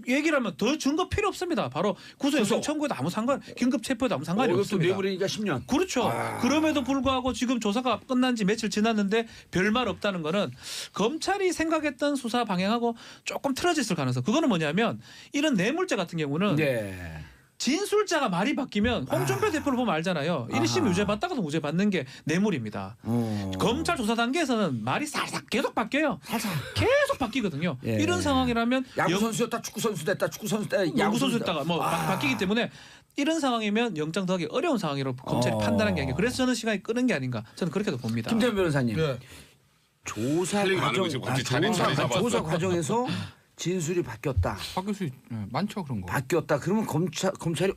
얘기를 하면 더 증거 필요 없습니다. 바로 구속영장 청구에도 아무 상관, 긴급 체포에도 아무 상관이 이것도 없습니다. 내부리니까 10년. 그렇죠. 그럼에도 불구하고 지금 조사가 끝난 지 며칠 지났는데 별말 없다는 거는 검찰이 생각했던 수사 방향하고 조금 틀어져 있을 가능성. 그거는 뭐냐면 이런 뇌물죄 같은 경우는 네. 진술자가 말이 바뀌면 홍준표 대표를 보면 알잖아요. 1심 유죄 받다가도 무죄 받는 게 뇌물입니다. 검찰 조사 단계에서는 말이 살짝 계속 바뀌어요. 계속 바뀌거든요. 예. 이런 상황이라면 야구 선수였다 축구 선수 됐다 축구 선수 됐다 야구 선수였다가 뭐 바뀌기 때문에 이런 상황이면 영장 더하기 어려운 상황이라고 검찰이 판단한 게 아니에요. 그래서 저는 시간이 끄는 게 아닌가 저는 그렇게도 봅니다. 김태현 변호사님. 네. 조사 할 얘기 많은 과정 거지. 갑자기 자리 잡았어. 조사 과정에서 진술이 바뀌었다. 바뀔 수 많죠 그런 거. 바뀌었다. 그러면 검찰이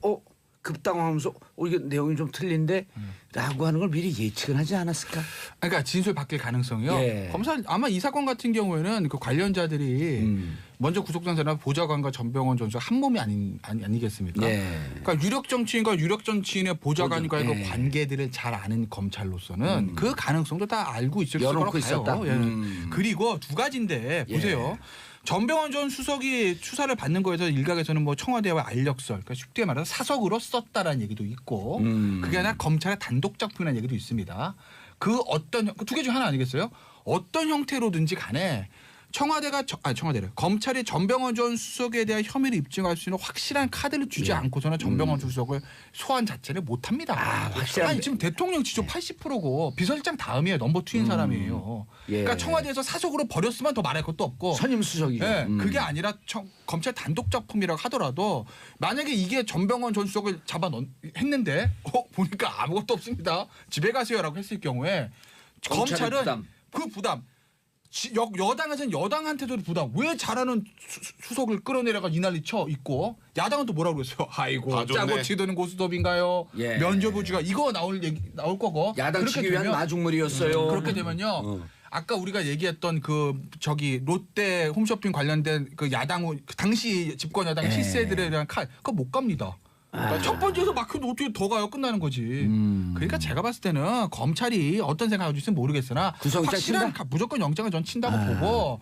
급당황하면서 이게 내용이 좀 틀린데라고 하는 걸 미리 예측은 하지 않았을까? 그러니까 진술 바뀔 가능성이요. 예. 검사 아마 이 사건 같은 경우에는 그 관련자들이 먼저 구속된 사람 보좌관과 전병헌 전 수석 한 몸이 아니겠습니까? 네. 그러니까 유력 정치인과 유력 정치인의 보좌관과의 예. 그 관계들을 잘 아는 검찰로서는 그 가능성도 다 알고 있을 거라고 열어놓고 봐요. 있었다. 예. 그리고 두 가지인데 보세요. 전병헌 전 수석이 수사를 받는 거에서 일각에서는 뭐 청와대와 알력설, 그러니까 쉽게 말해서 사석으로 썼다라는 얘기도 있고, 그게 아니라 검찰의 단독 작품이라는 얘기도 있습니다. 그 어떤 두 개 중 하나 아니겠어요? 어떤 형태로든지 간에 검찰이 전병헌 전 수석에 대한 혐의를 입증할 수 있는 확실한 카드를 주지 않고서는 전병헌 전 수석을 소환 자체를 못합니다. 확실한 아니 지금 대통령 지지율 80%고 비서실장 다음이에요. 넘버 2인 사람이에요. 예. 그러니까 청와대에서 사석으로 버렸으면 더 말할 것도 없고. 선임 수석이죠. 네, 그게 아니라 검찰 단독 작품이라고 하더라도 만약에 이게 전병헌 전 수석을 했는데 보니까 아무것도 없습니다. 집에 가세요라고 했을 경우에 검찰은 부담. 그 부담 여당에서는 여당한테도 부담. 왜 잘하는 수석을 끌어내려가 이 난리 쳐 있고 야당은 또 뭐라고 그랬어요? 아이고 봐줬네. 짜고 치드는 고스톱인가요? 예. 면죄부주가 이거 나올 거고. 야당 그렇게 치기 위한 되면 마중물이었어요. 그렇게 되면요. 아까 우리가 얘기했던 그 롯데 홈쇼핑 관련된 그 야당 당시 집권 야당 실세들에 대한 칼 그거 못 갑니다. 그러니까 첫 번째에서 막혀도 어떻게 더 가요? 끝나는 거지. 그러니까 제가 봤을 때는 검찰이 어떤 생각을 할지 모르겠으나 구속영장 확실한 친다? 무조건 영장을 전 친다고 보고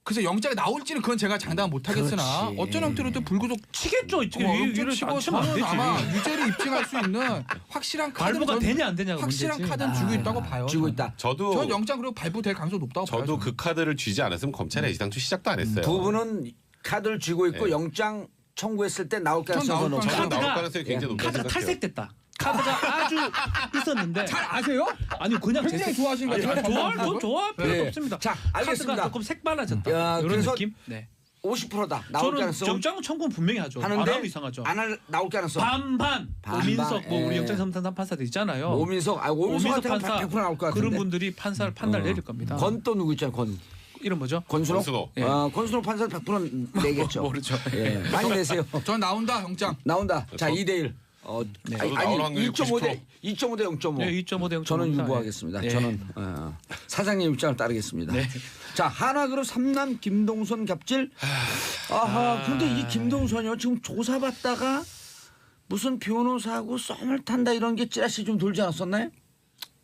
그래서 영장이 나올지는 그건 제가 장담 못하겠으나 그렇지. 어떤 형태로든 불구속 치겠죠. 영장 치고 치면 안 저는 되지. 아마 유죄를 입증할 수 있는 확실한 카드는 발부가 전- 되냐 안 되냐가 확실한 문제지. 카드는 쥐고 있다고 봐요. 쥐고 있다. 저도 전 영장 그리고 발부될 가능성이 높다고 봐요. 저도 저는. 그 카드를 쥐지 않았으면 검찰에 애시당초 시작도 안 했어요. 두 분은 카드를 쥐고 있고 네. 영장 청구했을 때 나올 가능성이 나올 높다. 저는 나올 카드가- 가능성이 굉장히 높다고 카드가 생각해요. 탈색됐다. 카드가 아주 있었는데 잘 아세요? 아니 그냥 굉장히 좋아하시는 것 같아요. 좋아할 필요도 네. 없습니다. 자, 알겠습니다. 카드가 조금 색발라졌다. 야, 이런 그래서 느낌? 네. 50%다. 나올 저는 가능성 영장 청구는 분명히 하죠. 안 하는데 하면 이상하죠. 나올 가능성. 반반. 반반. 오민석 뭐 우리 예. 영장심판 판사들 있잖아요. 오민석한테는 100% 나올 것 같은데. 그런 분들이 판단을 내릴 겁니다. 건 또 누구 있잖아요. 건. 이름 뭐죠? 권순옥. 권순옥. 예. 권순옥 판사는 100% 내겠죠. 모르죠. 예. 많이 내세요. 전 나온다 영장. 나온다. 자, 저- 2대1. 저도 나올 확률이 2.5대 0.5. 네, 2.5 대 0.5. 저는 유보하겠습니다. 네. 저는 사장님 입장을 따르겠습니다. 자, 하나그룹 3남 김동선 갑질. 아하. 그런데 이 김동선이요 지금 조사받다가 무슨 변호사하고 썸을 탄다 이런 게 찌라시 좀 돌지 않았었나요?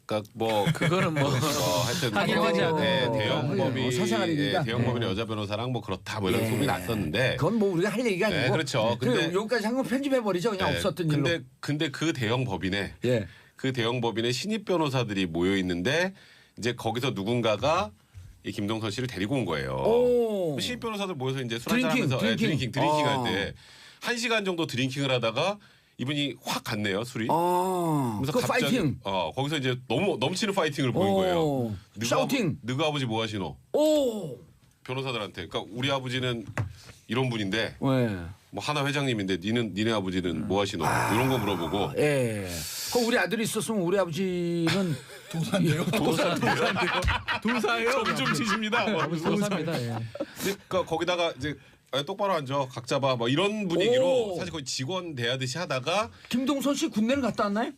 그러니까 뭐 그거는 뭐 하여튼 하긴 뭐, 하지 않아요. 대형법이 사생활 일이니까. 대형법인 여자 변호사랑 뭐 그렇다 뭐 이런 소문이 났었는데 그건 뭐 우리가 할 얘기가 아니고. 네, 그렇죠. 근데- 여기까지 한 건 편집해 버리죠. 그냥 네, 없었던 일로. 근데 그 대형법인에 예. 그 대형법인에 신입 변호사들이 모여 있는데 이제 거기서 누군가가 이 김동선 씨를 데리고 온 거예요. 오. 신입 변호사들 모여서 이제 술 한잔 드링킹, 하면서 드링킹. 드링킹 할 때 1시간 정도 드링킹을 하다가 이분이 확 갔네요 술이. 그 파이팅. 거기서 이제 너무 넘치는 파이팅을 보인 거예요. 샤우팅. 너가 아버지 뭐 하시노? 오. 변호사들한테. 그러니까 우리 아버지는 이런 분인데 네. 뭐 하나 회장님인데 니네 아버지는 뭐 하시노? 이런 거 물어보고. 예. 그 우리 아들이 있었으면 우리 아버지는 도사인데요. 도사예요. 좀 치십니다. 도사입니다. 예. 그러니까 거기다가 이제 똑바로 앉아 각 잡아 뭐 이런 분위기로 오. 사실 거의 직원 대하듯이 하다가 김동선 씨 군대는 갔다 왔나요?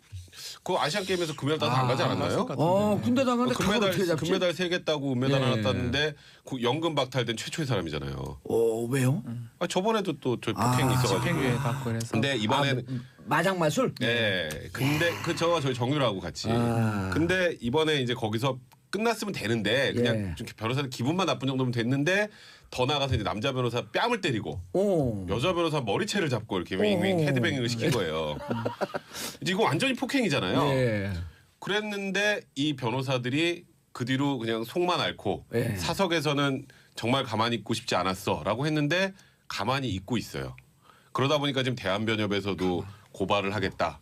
그 아시안 게임에서 금메달 따서 안 가지 않았나요? 군대 나갔는데 각을 어떻게 잡지? 금메달 3개 따고 은메달 예. 하나 땄는데 그 연금 박탈된 최초의 사람이잖아요. 왜요? 저번에도 또 저 폭행이 있어가지고. 집행유예 받고 이래서. 근데 이번에는 마장마술? 네. 근데 저와 저희 정유라하고 같이. 근데 이번에 이제 거기서 끝났으면 되는데 그냥 좀 변호사들 기분만 나쁜 정도면 됐는데 더 나가서 이제 남자 변호사 뺨을 때리고 여자 변호사 머리채를 잡고 이렇게 윙윙 헤드뱅잉을 시킨 거예요. 이제 이거 완전히 폭행이잖아요. 예. 그랬는데 이 변호사들이 그 뒤로 그냥 속만 앓고 예. 사석에서는 정말 가만히 있고 싶지 않았어라고 했는데 가만히 있고 있어요. 그러다 보니까 지금 대한변협에서도 고발을 하겠다.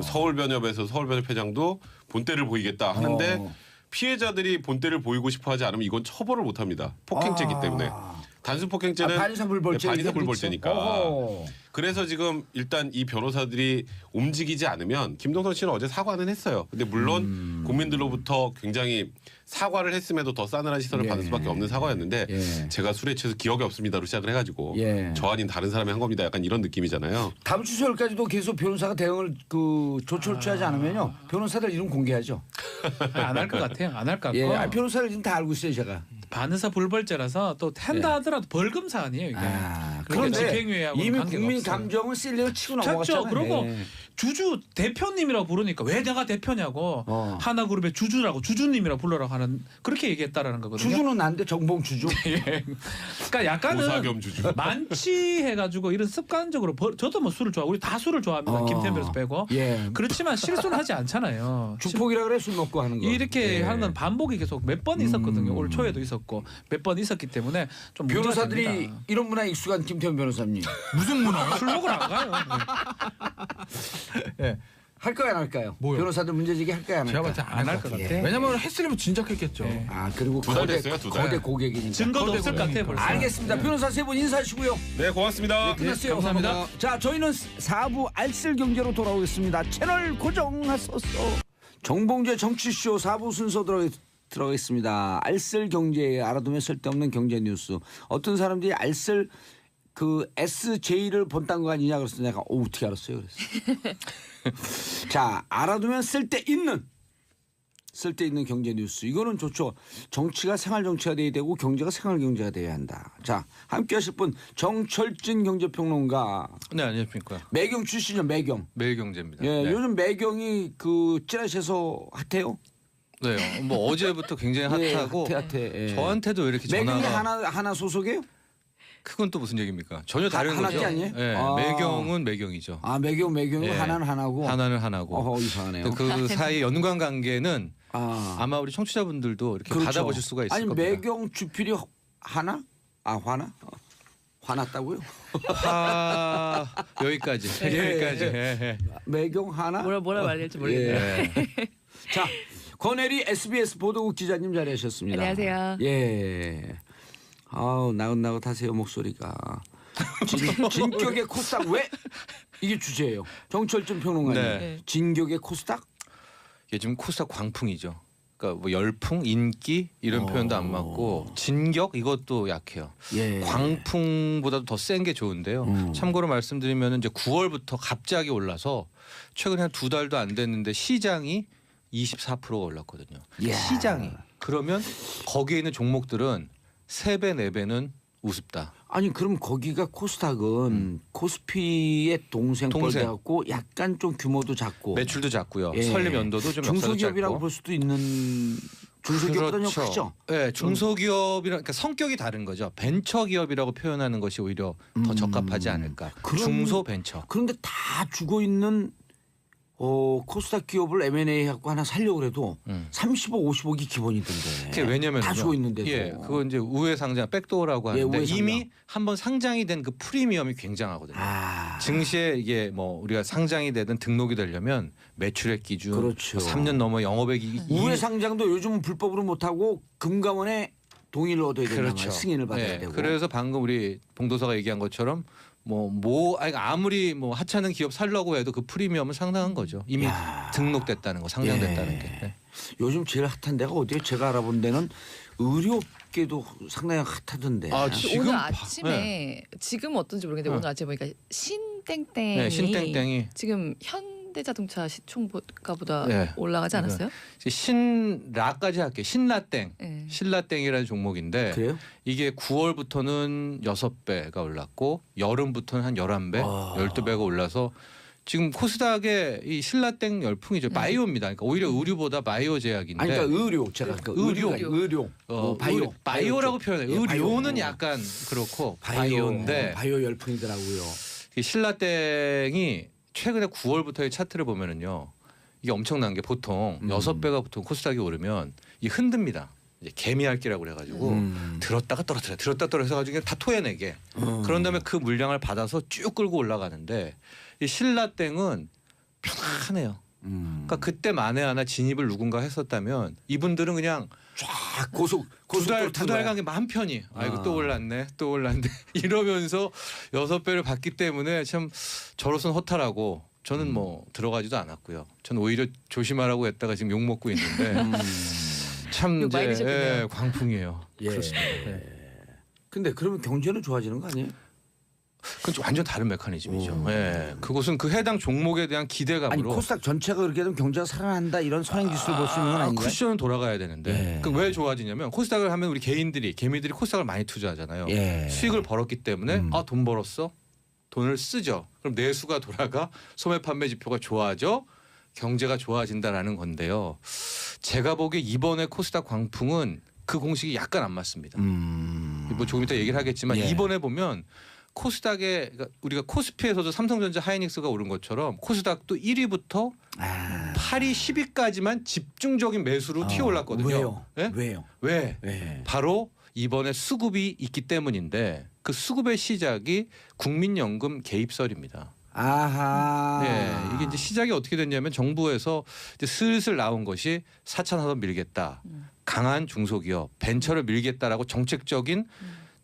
서울변협에서 서울변협회장도 본때를 보이겠다 하는데 피해자들이 본때를 보이고 싶어하지 않으면 이건 처벌을 못합니다. 폭행죄이기 때문에. 단순 폭행죄는 반의사불벌죄니까. 그래서 지금 일단 이 변호사들이 움직이지 않으면 김동선 씨는 어제 사과는 했어요. 근데 물론 국민들로부터 굉장히 사과를 했음에도 더 싸늘한 시선을 받을 수밖에 없는 사과였는데 제가 술에 취해서 기억이 없습니다로 시작을 해가지고 저 아닌 다른 사람이 한 겁니다. 약간 이런 느낌이잖아요. 다음 주 수요일까지도 계속 변호사가 대응을 조처를 취하지 않으면요 변호사들 이름 공개하죠. 안 할 것 같아요. 안 할 것 같고. 변호사를 지금 다 알고 있어요 제가. 반의사 불벌죄라서 또 한다 하더라도 벌금 사안이에요 이게. 그런데 집행유예하고는 이미 관계가 국민 없어요. 감정은 실내로 치고 그렇죠. 넘어갔잖아요. 그리고 주주 대표님이라고 부르니까 왜 내가 대표냐고 하나그룹의 주주라고 주주님이라고 불러라고 하는 그렇게 얘기했다라는 거거든요. 주주는 난데 정봉 주주. 그러니까 약간은 도사겸 주주. 만취해가지고 이런 습관적으로 저도 뭐 술을 좋아하고 우리 다 술을 좋아합니다. 김태현 변호사 빼고. 그렇지만 실수는 하지 않잖아요. 주폭이라 그래 술 먹고 하는 거. 이렇게 하는 건 반복이 계속 몇 번 있었거든요. 올 초에도 있었고 몇 번 있었기 때문에 좀 문제가 변호사들이 됩니다. 이런 문화에 익숙한 김태현 변호사님 무슨 문화요? 술 먹으러 안 가요. 할까요 안 할까요? 뭐요? 변호사들 문제제기 할까요 안 제가 할까요? 봤을 때 안 할 것 같아요. 왜냐면 했으면 진작했겠죠. 그리고 달 됐어요, 2달. 거대 고객이니까. 증거도 없을 것 같아요. 벌써. 알겠습니다. 변호사 세 분 인사하시고요. 네, 고맙습니다. 끝났어요. 감사합니다. 자, 저희는 4부 알쓸 경제로 돌아오겠습니다. 채널 고정하소서. 정봉재 정치쇼 4부 순서 들어가겠습니다. 알쓸 경제 알아두면 쓸데없는 경제 뉴스. 어떤 사람들이 알쓸 그 SJ를 본딴 거 아니냐 그래서 내가 어떻게 알았어요? 그래서. 자, 알아두면 쓸데있는 경제 뉴스. 이거는 좋죠. 정치가 생활 정치가 돼야 되고 경제가 생활 경제가 돼야 한다. 자, 함께 하실 분 정철진 경제평론가. 네, 안녕하십니까. 매경 출신이죠. 매경. 매일경제입니다. 예, 네. 요즘 매경이 그 찌라시에서 핫해요. 네, 뭐 어제부터 굉장히 핫하고 핫해. 예. 저한테도 왜 이렇게 매경이 전화가 하나 소속이에요? 그건 또 무슨 얘기입니까? 전혀 다른 하나밖에 거죠. 아니에요? 네, 아. 매경은 매경이죠. 매경이 예. 하나는 하나고. 하나는 하나고. 어허, 이상하네요. 그 사이 연관 관계는 아. 아마 우리 청취자분들도 이렇게 그렇죠. 받아보실 수가 있을 아니, 겁니다. 매경 주필이 하나? 화나? 화났다고요? 여기까지. 예, 여기까지. 예. 예. 매경 하나? 뭐라 말해야 될지 모르겠네요. 예. 자, 권혜리 SBS 보도국 기자님 자리하셨습니다. 안녕하세요. 예. 아우 나긋나긋하세요 목소리가. 진격의 코스닥 왜 이게 주제예요. 정철준 평론가님. 네. 진격의 코스닥? 이게 지금 코스닥 광풍이죠. 그러니까 뭐 열풍, 인기 이런 표현도 안 맞고 진격 이것도 약해요. 예. 광풍보다도 더 센 게 좋은데요. 참고로 말씀드리면 이제 9월부터 갑자기 올라서 최근에 한 2달도 안 됐는데 시장이 24%가 올랐거든요. 이야. 시장이. 그러면 거기에 있는 종목들은 3배, 4배는 우습다. 아니 그럼 거기가 코스닥은 코스피의 동생 동생. 꼴돼갖고 약간 좀 규모도 작고 매출도 작고요. 예. 설립 연도도 좀 역사도 중소기업이라고 짧고. 볼 수도 있는 중소기업보다는 그렇죠. 크죠. 네, 중소기업이랑 그러니까 성격이 다른 거죠. 벤처기업이라고 표현하는 것이 오히려 더 적합하지 않을까. 그런- 중소 벤처. 그런데 다 죽어 있는 코스닥 기업을 M&A 갖고 하나 살려고 해도 30억, 50억이 기본이던데. 그게 왜냐면 다 주고 있는데도. 예, 그거 이제 우회 상장 백도어라고 하는데 우회 상장. 이미 한번 상장이 된 그 프리미엄이 굉장하거든요. 증시에 이게 뭐 우리가 상장이 되든 등록이 되려면 매출액 기준, 그렇죠. 3년 넘어 영업액이 우회 상장도 요즘은 불법으로 못 하고 금감원의 동의를 얻어야 된다. 그렇죠. 승인을 받아야 예, 되고. 그래서 방금 우리 봉도사가 얘기한 것처럼 아무리 뭐 하찮은 기업 살려고 해도 그 프리미엄은 상당한 거죠. 이미 등록됐다는 거, 상장됐다는 게. 네. 요즘 제일 핫한 데가 어디예요? 제가 알아본 데는 의료계도 상당히 핫하던데. 지금 오늘 아침에 지금 어떤지 모르겠는데 오늘 아침에 보니까 신땡땡이 네, 신땡땡이 지금 현대자동차 시총가보다 네. 올라가지 않았어요? 신라까지 할게요. 신라땡. 네. 신라땡이라는 종목인데 그래요? 이게 9월부터는 6배가 올랐고 여름부터는 한 11배, 12배가 올라서 지금 코스닥의 이 신라땡 열풍이죠. 바이오입니다. 그러니까 오히려 의류보다 바이오 제약인데. 아니 그러니까 의료 제가 의료 바이오 바이오라고 표현해요. 예, 의료는 바이오. 약간 그렇고 바이오인데 바이오인데 바이오 열풍이더라고요. 이 신라땡이 최근에 9월부터의 차트를 보면은요. 이게 엄청난 게 보통 6배가 보통 코스닥이 오르면 이 흔듭니다. 이제 개미핥기라고 그래가지고 들었다가 떨어뜨려 들었다 떨어져 가지고 다 토해내게. 그런 다음에 그 물량을 받아서 쭉 끌고 올라가는데 이 신라땡은 편안해요. 그러니까 그때 만에 하나 진입을 누군가 했었다면 이분들은 그냥 쫙 고속 두 탄 거야. 달간 한 편이 아이고 또 올랐네 이러면서 6배를 받기 때문에 참 저로서는 허탈하고 저는 뭐 들어가지도 않았고요. 저는 오히려 조심하라고 했다가 지금 욕 먹고 있는데 참 욕 많이 이제 드셨겠네요. 광풍이에요. 예. 그렇습니다. 네. 근데 그러면 경제는 좋아지는 거 아니에요? 그건 좀 완전 다른 메커니즘이죠. 예. 그것은 그 해당 종목에 대한 아니 기대감으로 코스닥 전체가 그렇게 되면 경제가 살아난다 이런 선행 기술을 볼 수 있는 건 아닌가요? 쿠션은 돌아가야 되는데 예. 그 왜 좋아지냐면 코스닥을 하면 우리 개미들이 코스닥을 많이 투자하잖아요. 예. 수익을 벌었기 때문에 돈 벌었어. 돈을 쓰죠. 그럼 내수가 돌아가 소매 판매 지표가 좋아져 경제가 좋아진다라는 건데요. 제가 보기에 이번에 코스닥 광풍은 그 공식이 약간 안 맞습니다. 뭐 조금 이따 얘기를 하겠지만 예. 이번에 보면 코스닥에 그러니까 우리가 코스피에서도 삼성전자 하이닉스가 오른 것처럼 코스닥도 1위부터 8위 10위까지만 집중적인 매수로 튀어 올랐거든요. 왜요? 예? 왜요? 왜? 왜? 바로 이번에 수급이 있기 때문인데 그 수급의 시작이 국민연금 개입설입니다. 아하. 네, 이게 이제 시작이 어떻게 됐냐면 정부에서 이제 슬슬 나온 것이 4차 산업 밀겠다, 강한 중소기업, 벤처를 밀겠다라고 정책적인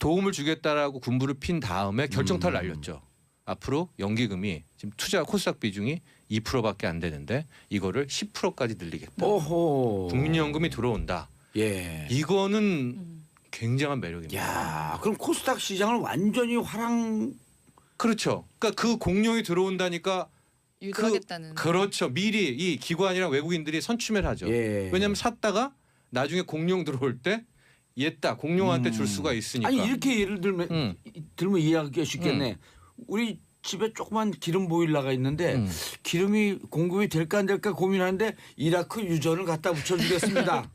도움을 주겠다라고 군부를 핀 다음에 결정타를 날렸죠. 앞으로 연기금이 지금 투자 코스닥 비중이 2%밖에 안 되는데 이거를 10%까지 늘리겠다. 오호. 국민연금이 들어온다. 예. 이거는 굉장한 매력입니다. 야, 그럼 코스닥 시장을 완전히 그렇죠. 그러니까 그 공룡이 들어온다니까 유도하겠다는. 그렇죠. 미리 이 기관이랑 외국인들이 선취매를 하죠. 예. 왜냐하면 샀다가 나중에 공룡 들어올 때 얘다 공룡한테 줄 수가 있으니까. 아니 이렇게 예를 들면 이해하기 쉽겠네. 우리 집에 조그만 기름 보일러가 있는데 기름이 공급이 될까 안 될까 고민하는데 이라크 유전을 갖다 붙여주겠습니다.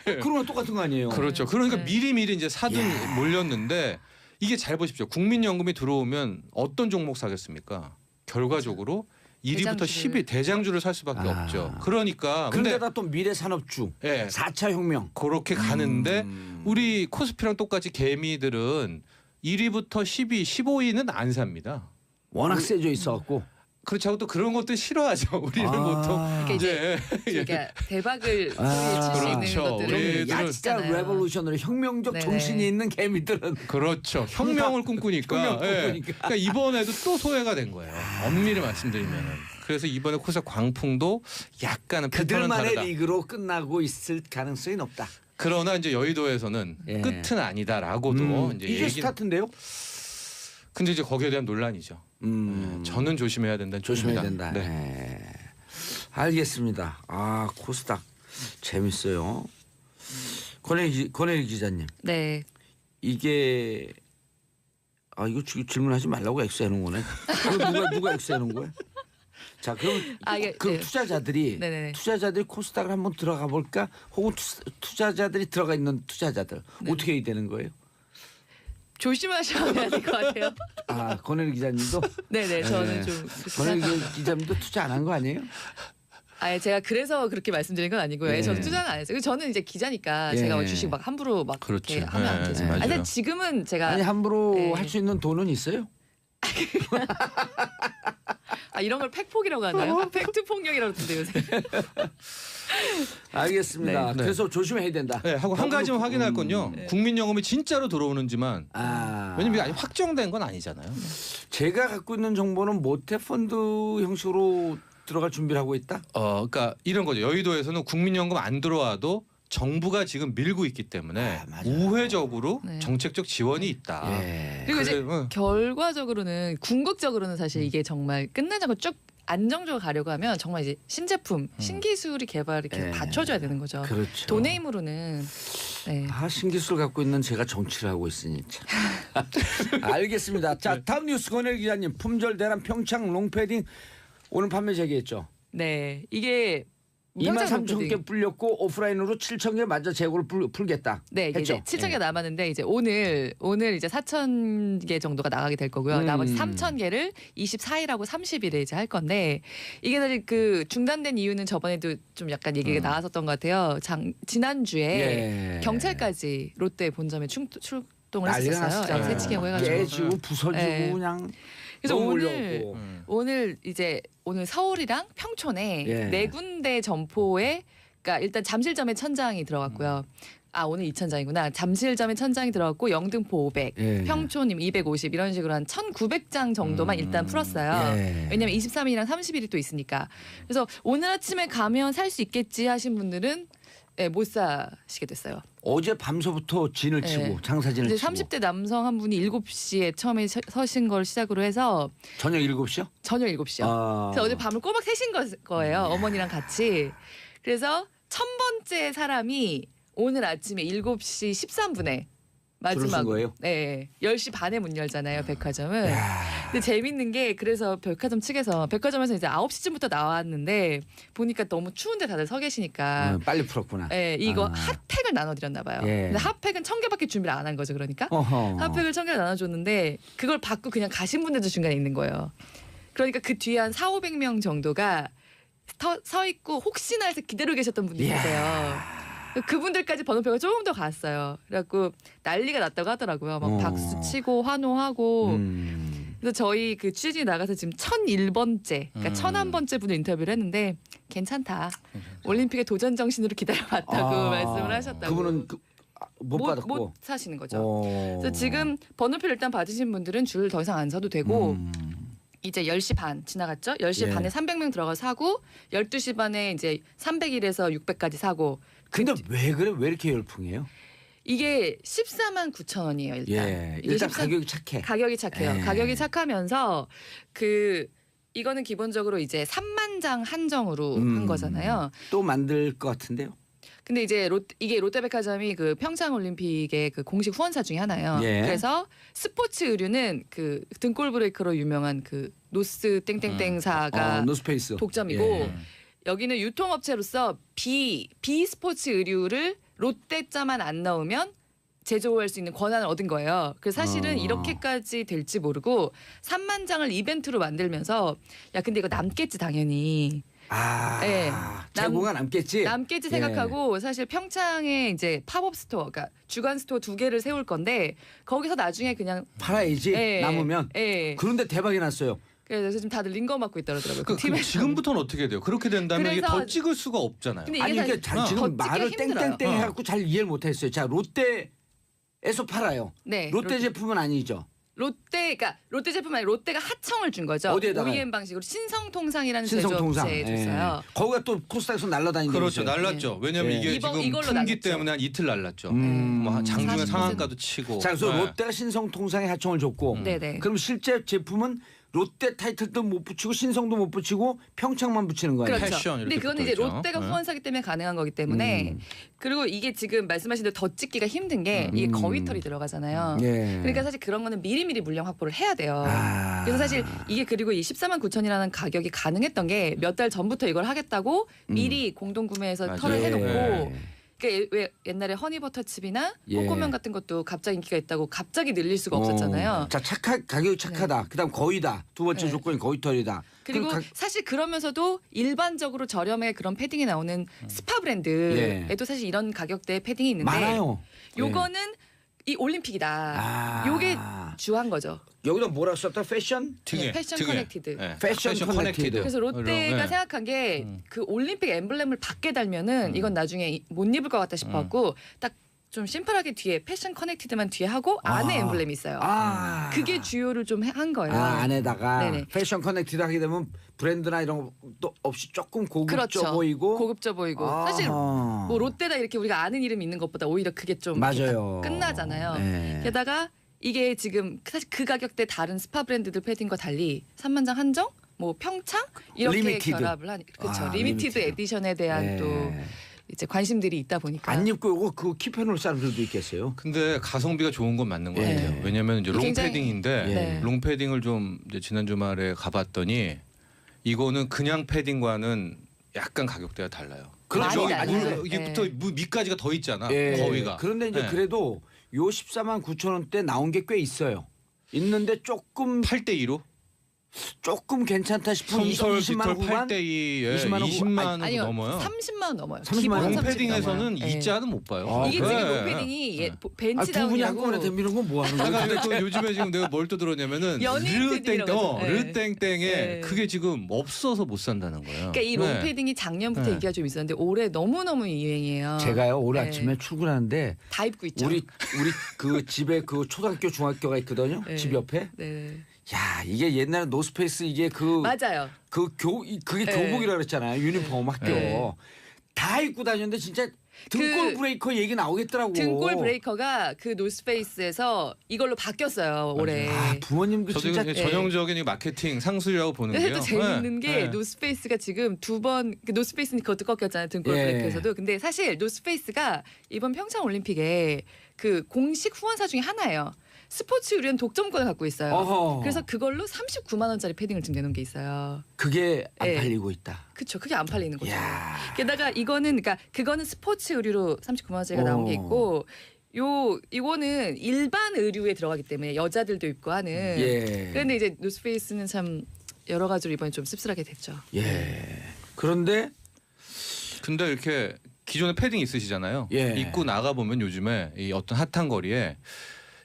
그러면 똑같은 거 아니에요? 그렇죠. 그러니까 네. 미리 이제 사둔 몰렸는데 이게 잘 보십시오. 국민연금이 들어오면 어떤 종목 사겠습니까? 결과적으로 1위부터 대장주를. 10위 대장주를 살 수밖에 없죠. 그러니까 근데 그런데다 또 미래 산업주, 예. 4차 혁명. 그렇게 가는데 우리 코스피랑 똑같이 개미들은 1위부터 10위, 15위는 안 삽니다. 워낙 세져 있어갖고. 그렇죠. 또 그런 것도 싫어하죠. 우리는 보통 그러니까 이제 그러니까 대박을 소리에 칠 수 있는 그렇죠. 것들을 우리들은 약간 야치잖아요. 레볼루션으로 혁명적 네네. 정신이 있는 개미들은 그렇죠. 혁명을 꿈꾸니까. 혁명 예. 꿈꾸니까. 그러니까 이번에도 또 소외가 된 거예요. 엄밀히 말씀드리면. 그래서 이번에 코스닥 광풍도 약간은 패턴은 그들만의 다르다. 리그로 끝나고 있을 가능성이 높다. 그러나 이제 여의도에서는 예. 끝은 아니다라고도 이제 이제 얘기. 스타트인데요? 근데 이제 거기에 대한 논란이죠. 저는 조심해야 된다는 조심해야 쪽입니다. 된다. 네. 예. 알겠습니다. 아 코스닥 재밌어요. 권혜리 기자님, 네. 이게 이거 질문하지 말라고 X해놓은 거네. 이거 누가 X해놓은 거야? 자 그럼 이게, 그 네. 투자자들이 코스닥을 한번 들어가 볼까? 혹은 투자자들이 들어가 있는 투자자들 어떻게 해야 되는 거예요? 조심하셔야 될 것 같아요. 아 권혜리 기자님도 네네 저는 네. 좀 권혜리 기자님도 투자 안 한 거 아니에요? 아 제가 그래서 그렇게 말씀드린 건 아니고요. 네. 저는 투자는 안 했어요. 저는 이제 기자니까 예. 제가 뭐 주식 막 함부로 막 그렇죠. 이렇게 하면 안 네, 되죠. 맞아요. 근데 지금은 제가 아니 함부로 네. 할 수 있는 돈은 있어요? 이런 걸 팩폭이라고 하나요? 팩트 폭력이라고 그러던데 요새. 알겠습니다. 네. 그래서 조심해야 된다. 네, 하고 한 가지만 확인할 건요. 네. 국민연금이 진짜로 들어오는지만 왜냐면 이게 아직 확정된 건 아니잖아요. 제가 갖고 있는 정보는 모태펀드 형식으로 들어갈 준비를 하고 있다. 그러니까 이런 거죠. 여의도에서는 국민연금 안 들어와도 정부가 지금 밀고 있기 때문에 맞아요. 우회적으로 네. 정책적 지원이 있다. 예. 그리고 이제 그래, 결과적으로는 궁극적으로는 사실 이게 정말 끝나자고 쭉 안정적으로 가려고 하면 정말 이제 신제품, 신기술이 개발을 이렇게 예. 받쳐줘야 되는 거죠. 그렇죠. 돈의 힘으로는 네. 신기술 갖고 있는 제가 정치를 하고 있으니 참. 알겠습니다. 자 다음 뉴스 권혜리 기자님 품절 대란 평창 롱패딩 오늘 판매 재개했죠. 네 이게 2만 평창 3천 개 불렸고 오프라인으로 7천 개 마저 재고를 풀겠다. 네, 이게 했죠? 이제 7천 개 예. 남았는데 이제 오늘 이제 4천 개 정도가 나가게 될 거고요. 나머지 3천 개를 24일하고 30일에 이제 할 건데 이게 사실 그 중단된 이유는 저번에도 좀 약간 얘기가 나왔었던 것 같아요. 지난주에 예. 경찰까지 롯데 본점에 출동을 난리가 했었어요. 났었잖아요. 새치기하고 해가지고. 깨지고 부서지고 예. 그냥 그래서 너무 오늘 몰려오고. 오늘 서울이랑 평촌에 예. 네 군데 점포에 그러니까 일단 잠실점에 천장이 들어갔고요. 오늘 2,000장이구나. 잠실점에 천장이 들어갔고 영등포 500, 예. 평촌 250 이런 식으로 한 1,900장 정도만 일단 풀었어요. 예. 왜냐면 23일이랑 30일이 또 있으니까. 그래서 오늘 아침에 가면 살 수 있겠지 하신 분들은 못 사시게 됐어요. 어제 밤서부터 진을 예. 치고 장사진을 이제 치고 30대 남성 한 분이 7시에 처음에 서신 걸 시작으로 해서 저녁 7시요? 저녁 7시요. 그래서 어제 밤을 꼬박 새신 거예요. 어머니랑 같이. 그래서 1,000번째 사람이 오늘 아침에 7시 13분에 줄을 쓴 거예요? 네, 10시 반에 문 열잖아요, 백화점은. 근데 재밌는 게 그래서 백화점에서 이제 9시쯤부터 나왔는데 보니까 너무 추운데 다들 서 계시니까 빨리 풀었구나. 네, 이거 핫팩을 나눠드렸나 봐요. 예. 근데 핫팩은 1,000개밖에 준비를 안 한 거죠, 그러니까. 어허. 핫팩을 1,000개를 나눠줬는데 그걸 받고 그냥 가신 분들도 중간에 있는 거예요. 그러니까 그 뒤에 한 4,500명 정도가 서 있고 혹시나 해서 기다리고 계셨던 분들이 계세요. 그분들까지 번호표가 조금 더 갔어요. 그래갖고 난리가 났다고 하더라고요. 막 박수 치고 환호하고. 그래서 저희 그 취재진이 나가서 지금 1,001번째, 그러니까 1,001번째 분을 인터뷰를 했는데 괜찮다. 올림픽의 도전 정신으로 기다려봤다고 말씀을 하셨다고. 그분은 못 받았고. 못 사시는 거죠. 그래서 지금 번호표를 일단 받으신 분들은 줄 더 이상 안 서도 되고 이제 10시 반 지나갔죠. 10시 예. 반에 300명 들어가 사고 12시 반에 이제 300일에서 600까지 사고. 근데 왜 그래? 왜 이렇게 열풍이에요? 이게 14만 9천 원이에요 일단. 예. 이게 일단 14 가격이 착해. 가격이 착해요. 예. 가격이 착하면서 이거는 기본적으로 이제 3만 장 한정으로 한 거잖아요. 또 만들 것 같은데요. 근데 이제 이게 롯데백화점이 그 평창 올림픽의 그 공식 후원사 중에 하나예요. 예. 그래서 스포츠 의류는 그 등골 브레이크로 유명한 그 노스 땡땡땡사가 노스페이스. 독점이고 예. 여기는 유통업체로서 비스포츠 의류를 롯데자만 안 넣으면 제조할 수 있는 권한을 얻은 거예요. 그래서 사실은 이렇게까지 될지 모르고 3만 장을 이벤트로 만들면서 야 근데 이거 남겠지 당연히. 네. 재고가 남겠지. 남겠지 생각하고 사실 평창에 이제 팝업 스토어, 그러니까 주간 스토어 2개를 세울 건데 거기서 나중에 그냥 팔아야지 남으면. 그런데 대박이 났어요. 그래서 지금 다들 링거 맞고 있더라고요. 그 그럼 지금부터는 어떻게 돼요? 그렇게 된다면 이게 그래서- 더 찍을 수가 없잖아요. 근데 아니 이게 이게 사실 지금 더 말을 찍기 힘들어요. 땡땡땡 해갖고 잘 이해를 못했어요. 자 롯데에서 팔아요. 네, 롯데 제품은 아니죠. 그러니까 롯데 제품 아니라 롯데가 하청을 준 거죠. 어디에다가요? OEM 방식으로 신성통상이라는 신성통상. 제조업체에 줬어요. 거기가 또 코스닥에서 날라다니는 그렇죠. 날랐죠. 왜냐하면 예. 이게 이걸로 지금 품기 날랐죠. 때문에 한 이틀 날랐죠. 음. 뭐 장중에 40%. 상한가도 치고. 자, 그래서 네. 롯데가 신성통상에 하청을 줬고 네네. 그럼 실제 제품은 롯데 타이틀도 못 붙이고 신성도 못 붙이고 평창만 붙이는 거예요. 그렇죠. 패션 이렇게 근데 그건 이제 붙어있죠. 롯데가 네. 후원사기 때문에 가능한 거기 때문에 그리고 이게 지금 말씀하신 대로 더 찍기가 힘든 게 이게 거위털이 들어가잖아요. 예. 그러니까 사실 그런 거는 미리미리 물량 확보를 해야 돼요. 아. 그래서 사실 이게 그리고 이 14만 9천이라는 가격이 가능했던 게 몇 달 전부터 이걸 하겠다고 미리 공동구매해서 맞아요. 털을 해놓고 예. 그러니까 왜 옛날에 허니버터칩이나 예. 코코면 같은 것도 갑자기 인기가 있다고 갑자기 늘릴 수가 없었잖아요. 자, 가격이 착하다. 그다음 거의다. 두 번째 네. 조건이 거의 털이다. 그리고 사실 그러면서도 일반적으로 저렴하게 그런 패딩이 나오는 스파 브랜드에도 사실 이런 가격대의 패딩이 있는데 많아요. 요거는 이 올림픽이다. 아. 요게 주한 거죠. 여기다 뭐라 썼다? 패션? 네, 패션 커넥티드. 패션 커넥티드. 그래서 롯데가 네. 생각한 게 그 올림픽 엠블렘을 밖에 달면은 이건 나중에 못 입을 것 같다 싶어갖고 딱 좀 심플하게 뒤에 패션 커넥티드만 뒤에 하고 안에 엠블렘이 있어요. 아. 그게 주요를 좀 한 거예요. 아, 안에다가 네네. 패션 커넥티드 하게 되면 브랜드나 이런 것도 없이 조금 고급져 그렇죠. 보이고 고급져 보이고 아. 사실 뭐 롯데다 이렇게 우리가 아는 이름 있는 것보다 오히려 그게 좀 맞아요. 끝나잖아요. 네. 게다가 이게 지금 사실 그 가격대 다른 스파 브랜드들 패딩과 달리 3만장 한정, 뭐 평창 이렇게 리미티드. 결합을 한 그렇죠. 아, 리미티드 리미티드. 에디션에 대한 네. 또 이제 관심들이 있다 보니까 안 입고 요거 그 킵해놓을 사람들도 있겠어요. 근데 가성비가 좋은 건 맞는 것 예. 같아요. 왜냐하면 이제 굉장히- 롱패딩인데 네. 롱패딩을 좀 이제 지난 주말에 가봤더니 이거는 그냥 패딩과는 약간 가격대가 달라요. 많이 여기 달라요. 물, 이게부터 밑까지가 더 있잖아. 예. 거위가. 그런데 이제 예. 그래도 요 14만 9천 원대 나온 게 꽤 있어요. 있는데 조금 8대 2로 조금 괜찮다 싶으면 성설 20만 빅털 후반 8대 2에 20만 원 20만 원 아니요 넘어요. 30만 원 넘어요. 30만 기본 원. 30만 원 롱패딩에서는 넘어요. 예. 이자는 못 봐요. 아, 이게 그래? 지금 롱패딩이 네. 두 분이 벤치다운이라고 한꺼번에 덤비는 건 뭐 하는 거예요? 그러니까 또 요즘에 지금 내가 뭘 또 들었냐면은 연예인 패딩 이런 거죠. 네. 르땡땡에 네. 그게 지금 없어서 못 산다는 거예요. 그러니까 이 네. 롱패딩이 작년부터 네. 인기가 좀 있었는데 올해 너무너무 유행이에요. 제가요 오늘 네. 아침에 출근하는데 다 입고 있죠. 우리 그 집에 그 초등학교 중학교가 있거든요. 네. 집 옆에. 네. 야 이게 옛날에 노스페이스 이게 맞아요. 그게 네. 교복이라 그랬잖아요. 유니폼 학교. 네. 다 입고 다녔는데 진짜 등골 그 브레이커 얘기 나오겠더라고. 등골 브레이커가 그 노스페이스에서 이걸로 바뀌었어요 올해. 아 부모님도 저도 진짜 이게 전형적인 이 마케팅 상술이라고 보는 근데 게요. 또 재밌는 네. 게 네. 노스페이스가 지금 두 번 노스페이스는 그것도 꺾였잖아요 등골 예. 브레이크에서도. 근데 사실 노스페이스가 이번 평창 올림픽에 그 공식 후원사 중에 하나예요. 스포츠 의류는 독점권을 갖고 있어요. 어허. 그래서 그걸로 39만 원짜리 패딩을 지금 내놓은 게 있어요. 그게 안 예. 팔리고 있다. 그렇죠. 그게 안 팔리는 거죠. 야. 게다가 이거는 그러니까 그거는 스포츠 의류로 39만 원짜리가 나온 게 있고 이거는 일반 의류에 들어가기 때문에 여자들도 입고 하는. 예. 그런데 이제 노스페이스는 참 여러 가지로 이번에 좀 씁쓸하게 됐죠. 예. 그런데 근데 이렇게 기존에 패딩 있으시잖아요. 예. 입고 나가 보면 요즘에 이 어떤 핫한 거리에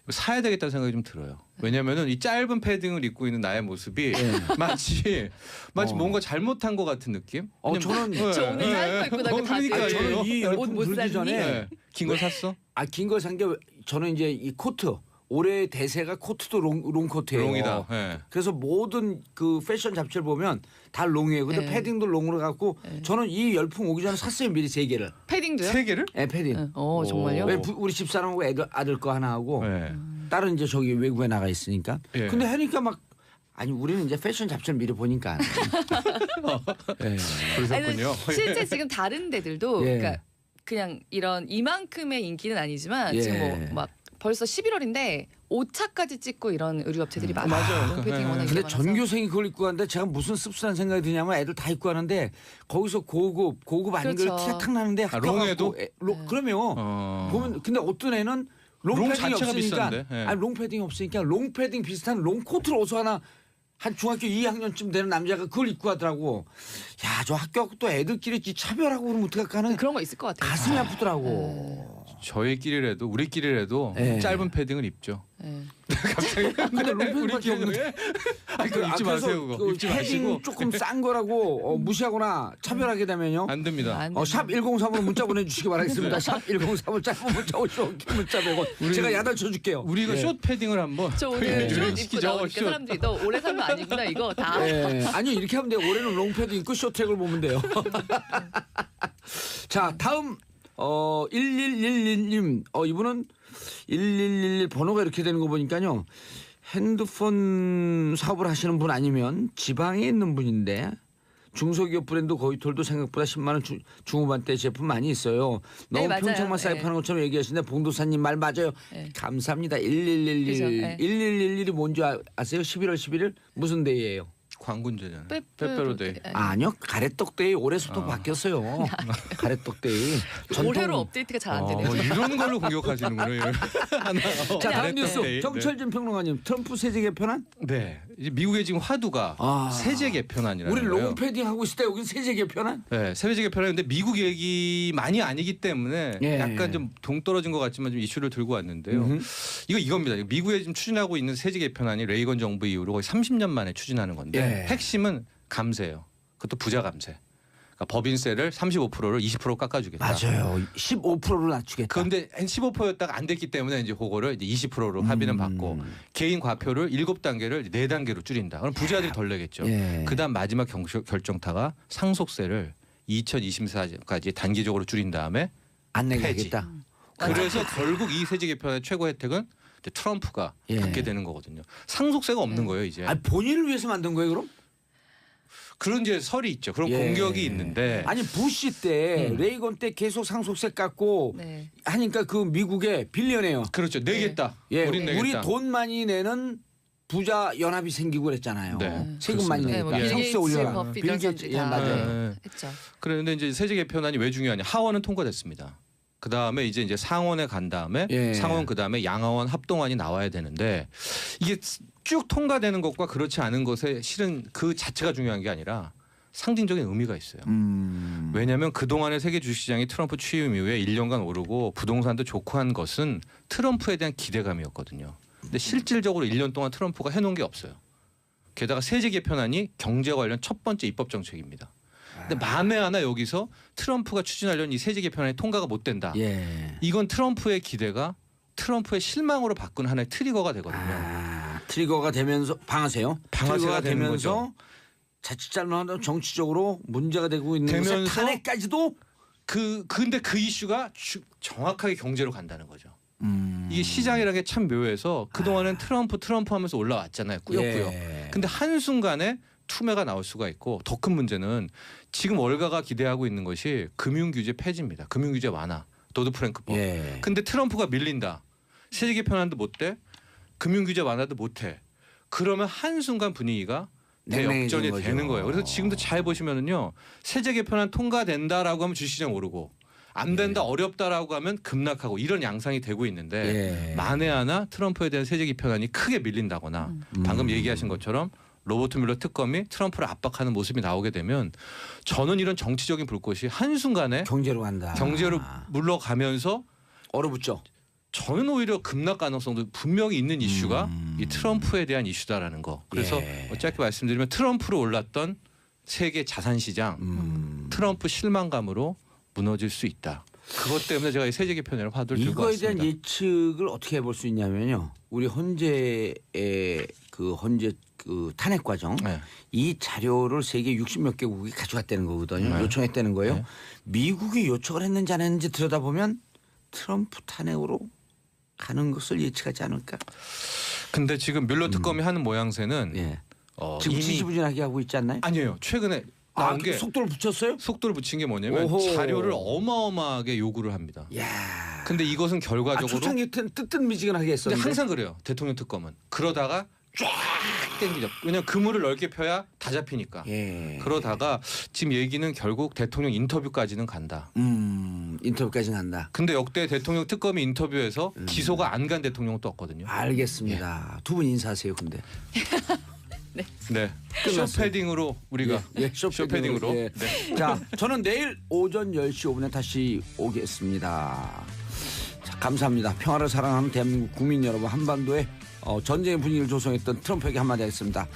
사야 되겠다는 생각이 좀 들어요. 왜냐면은 이 짧은 패딩을 입고 있는 나의 모습이 마치 어. 뭔가 잘못한 것 같은 느낌? 저는 저 오늘 짧은 거 입고 나가 다들. 그러니까요. 저는 이 옷 열풍 못 불기 샀니? 전에 네. 긴 거 샀어? 긴 걸 산 게 저는 이제 이 코트 올해 대세가 코트도 롱 코트예요. 롱이다. 예. 그래서 모든 그 패션 잡지를 보면 다 롱이에요. 근데 네. 패딩도 롱으로 갖고 저는 이 열풍 오기 전에 샀어요. 미리 3개를. 패딩도요? 세 개를? 예, 패딩. 정말요? 왜 우리 집사람하고 아들 거 하나 하고 네. 딸은 이제 저기 외국에 나가 있으니까. 예. 근데 하니까 막 아니 우리는 이제 패션 잡지를 미리 보니까. 예. 그러셨군요. 아니, 실제 지금 다른 데들도 예. 그러니까 그냥 이런 이만큼의 인기는 아니지만 예. 지금 뭐 막 벌써 11월인데 5차까지 찍고 이런 의류 업체들이 많아요. 맞아요. 롱패딩이 워낙 근데 인기가 많아서. 전교생이 그걸 입고 가는데 제가 무슨 씁쓸한 생각이 드냐면 애들 다 입고 가는데 거기서 고급 아닌 걸 그렇죠. 티가 탁 나는데 학교 롱에도? 가고 그러면 보면 근데 어떤 애는 롱 롱패딩이 자체가 없으니까 비싼데, 예. 아니 롱패딩이 없으니까 롱패딩 비슷한 롱코트를 어서 하나 한 중학교 2학년쯤 되는 남자가 그걸 입고 가더라고. 야 저 학교 또 애들끼리 차별하고 그러면 어떡할까 하는 그런 거 있을 것 같아요. 가슴이 아프더라고. 저희끼리라도 우리끼리라도 예. 짧은 패딩을 입죠. 예. 근데 롱패딩밖에 없는데. 아니, 그거 입지 그래서 마세요. 그거. 입지 패딩 마시고. 조금 싼 거라고 무시하거나 차별하게 되면요. 안 됩니다. 안 샵 103으로 문자 보내주시기 바라겠습니다. 샵 103을 짧은 문자 50원, 긴 문자 100원. 제가 야단 쳐줄게요. 우리 이거 숏 패딩을 한번 저 오늘 숏 입고 유행시키죠. 나오니까 사람들이 너 오래 살면 아니구나 이거 다. 예. 아니 이렇게 하면 돼요. 올해는 롱패드 입고 쇼트랙을 보면 돼요. 자 다음 1111님 이분은 1111 번호가 이렇게 되는 거 보니까요. 핸드폰 사업을 하시는 분 아니면 지방에 있는 분인데 중소기업 브랜드 거위털도 생각보다 10만 원 중후반대 제품 많이 있어요. 너무 네, 맞아요. 평창만 네. 사입하는 것처럼 얘기하시는데 봉도사님 말 맞아요. 네. 감사합니다. 1111. 그죠, 네. 1111이 뭔지 아세요? 11월 11일 무슨 데이예요? 광군제잖아요. 빼빼로데이. 아니요, 가래떡데이 올해부터 바뀌었어요. 가래떡데이. 올해로 업데이트가 잘 안 되네요. 뭐 이런 걸로 공격하시는군요. 자, 다음 네. 뉴스 정철진 평론가님, 트럼프 세제 개편안? 네, 이제 미국의 지금 화두가 세제 개편안이라는 우리 거예요. 롱 패딩 하고 있을 때 여기 세제 개편안? 네, 세제 개편안인데 미국 얘기 많이 아니기 때문에 예. 약간 좀 동떨어진 것 같지만 좀 이슈를 들고 왔는데요. 이겁니다. 미국에 지금 추진하고 있는 세제 개편안이 레이건 정부 이후로 거의 30년 만에 추진하는 건데 예. 핵심은 감세예요. 그것도 부자 감세. 그러니까 법인세를 35%를 20% 깎아주겠다. 맞아요. 15%를 낮추겠다. 그런데 15%였다가 안 됐기 때문에 이제 그거를 이제 20%로 합의는 받고 개인 과표를 7단계를 4단계로 줄인다. 그럼 부자들이 덜 내겠죠. 예. 그다음 마지막 결정타가 상속세를 2024까지 단기적으로 줄인 다음에 안 폐지. 내겠다. 그래서 결국 이 세제 개편의 최고 혜택은 이제 트럼프가 예. 받게 되는 거거든요. 상속세가 없는 거예요 이제. 아니, 본인을 위해서 만든 거예요, 그럼? 그런 이제 설이 있죠. 그런 예. 공격이 있는데 아니, 부시 때 레이건 때 계속 상속세 깎고 네. 하니까 그 미국의 빌리언이에요. 그렇죠. 내겠다. 예, 우린 내겠다. 우리 돈 많이 내는 부자 연합이 생기고 그랬잖아요. 네. 세금 많이 그렇습니다. 내니까 네, 뭐 상속세 빌 올려라. 게이츠, 버핏 이런 사람들이 다 맞아요. 네. 했죠. 그런데 이제 세제 개편안이 왜 중요하냐? 하원은 통과됐습니다. 그 다음에 이제 상원에 간 다음에 예. 상원 그 다음에 양하원 합동안이 나와야 되는데 이게 쭉 통과되는 것과 그렇지 않은 것에 실은 그 자체가 중요한 게 아니라 상징적인 의미가 있어요. 왜냐하면 그동안의 세계 주식시장이 트럼프 취임 이후에 1년간 오르고 부동산도 좋고 한 것은 트럼프에 대한 기대감이었거든요. 근데 실질적으로 1년 동안 트럼프가 해놓은 게 없어요. 게다가 세제 개편안이 경제 관련 첫 번째 입법 정책입니다. 근데 만에 하나 여기서 트럼프가 추진하려는 이 세제 개편안이 통과가 못 된다. 예. 이건 트럼프의 기대가 트럼프의 실망으로 바꾼 하나의 트리거가 되거든요. 트리거가 되면서 방아세요. 방아쇠가 트리거가 되는 되면서 거죠. 자칫 잘못하면 정치적으로 문제가 되고 있는 것에 되면서 탄핵까지도 근데 그 이슈가 정확하게 경제로 간다는 거죠. 이게 시장이라는 게 참 묘해서 그동안은 트럼프 하면서 올라왔잖아요. 꾸역꾸역. 예. 근데 한순간에 투매가 나올 수가 있고 더 큰 문제는 지금 월가가 기대하고 있는 것이 금융규제 폐지입니다. 금융규제 완화. 도드프랭크법. 예. 근데 트럼프가 밀린다. 세제 개편안도 못 돼. 금융규제 완화도 못 해. 그러면 한순간 분위기가 대역전이 냉랭해지는 되는 거죠. 거예요. 그래서 지금도 잘 보시면은요. 세제 개편안 통과된다라고 하면 주식시장 오르고 안 된다 어렵다라고 하면 급락하고 이런 양상이 되고 있는데 예. 만에 하나 트럼프에 대한 세제 개편안이 크게 밀린다거나 방금 얘기하신 것처럼 로버트 뮬러 특검이 트럼프를 압박하는 모습이 나오게 되면 저는 이런 정치적인 불꽃이 한순간에 경제로 간다. 경제로 물러가면서 얼어붙죠. 저는 오히려 급락 가능성도 분명히 있는 이슈가 이 트럼프에 대한 이슈다라는 거. 그래서 예. 짧게 말씀드리면 트럼프로 올랐던 세계 자산 시장 트럼프 실망감으로 무너질 수 있다. 그것 때문에 제가 이 세제 개편을 화두를 들고 이거에 왔습니다. 대한 예측을 어떻게 해볼 수 있냐면요. 우리 헌재 그 탄핵 과정 네. 이 자료를 세계 60몇 개국이 가져갔다는 거거든요. 네. 요청했다는 거예요. 네. 미국이 요청을 했는지 안 했는지 들여다보면 트럼프 탄핵으로 가는 것을 예측하지 않을까. 근데 지금 뮬러 특검이 하는 모양새는 예. 지금 이미 지지부진하게 하고 있지 않나요? 아니에요. 최근에 나온 게 속도를 붙였어요? 속도를 붙인 게 뭐냐면 오호. 자료를 어마어마하게 요구를 합니다. 야. 근데 이것은 결과적으로 초창기 때는 뜨뜻미지근하게 근데 했었는데. 항상 그래요. 대통령 특검은 그러다가 쫙 땡기죠. 왜냐하면 그물을 넓게 펴야 다 잡히니까. 예. 그러다가 지금 얘기는 결국 대통령 인터뷰까지는 간다. 인터뷰까지 간다. 근데 역대 대통령 특검이 인터뷰에서 기소가 안 간 대통령도 없거든요. 알겠습니다. 두 분 인사하세요, 근데. 네. 끝났어요. 쇼패딩으로 우리가 예, 쇼패딩으로. 예. 네. 자, 저는 내일 오전 10시 5분에 다시 오겠습니다. 자, 감사합니다. 평화를 사랑하는 대한민국 국민 여러분, 한반도에 전쟁의 분위기를 조성했던 트럼프에게 한마디 하겠습니다.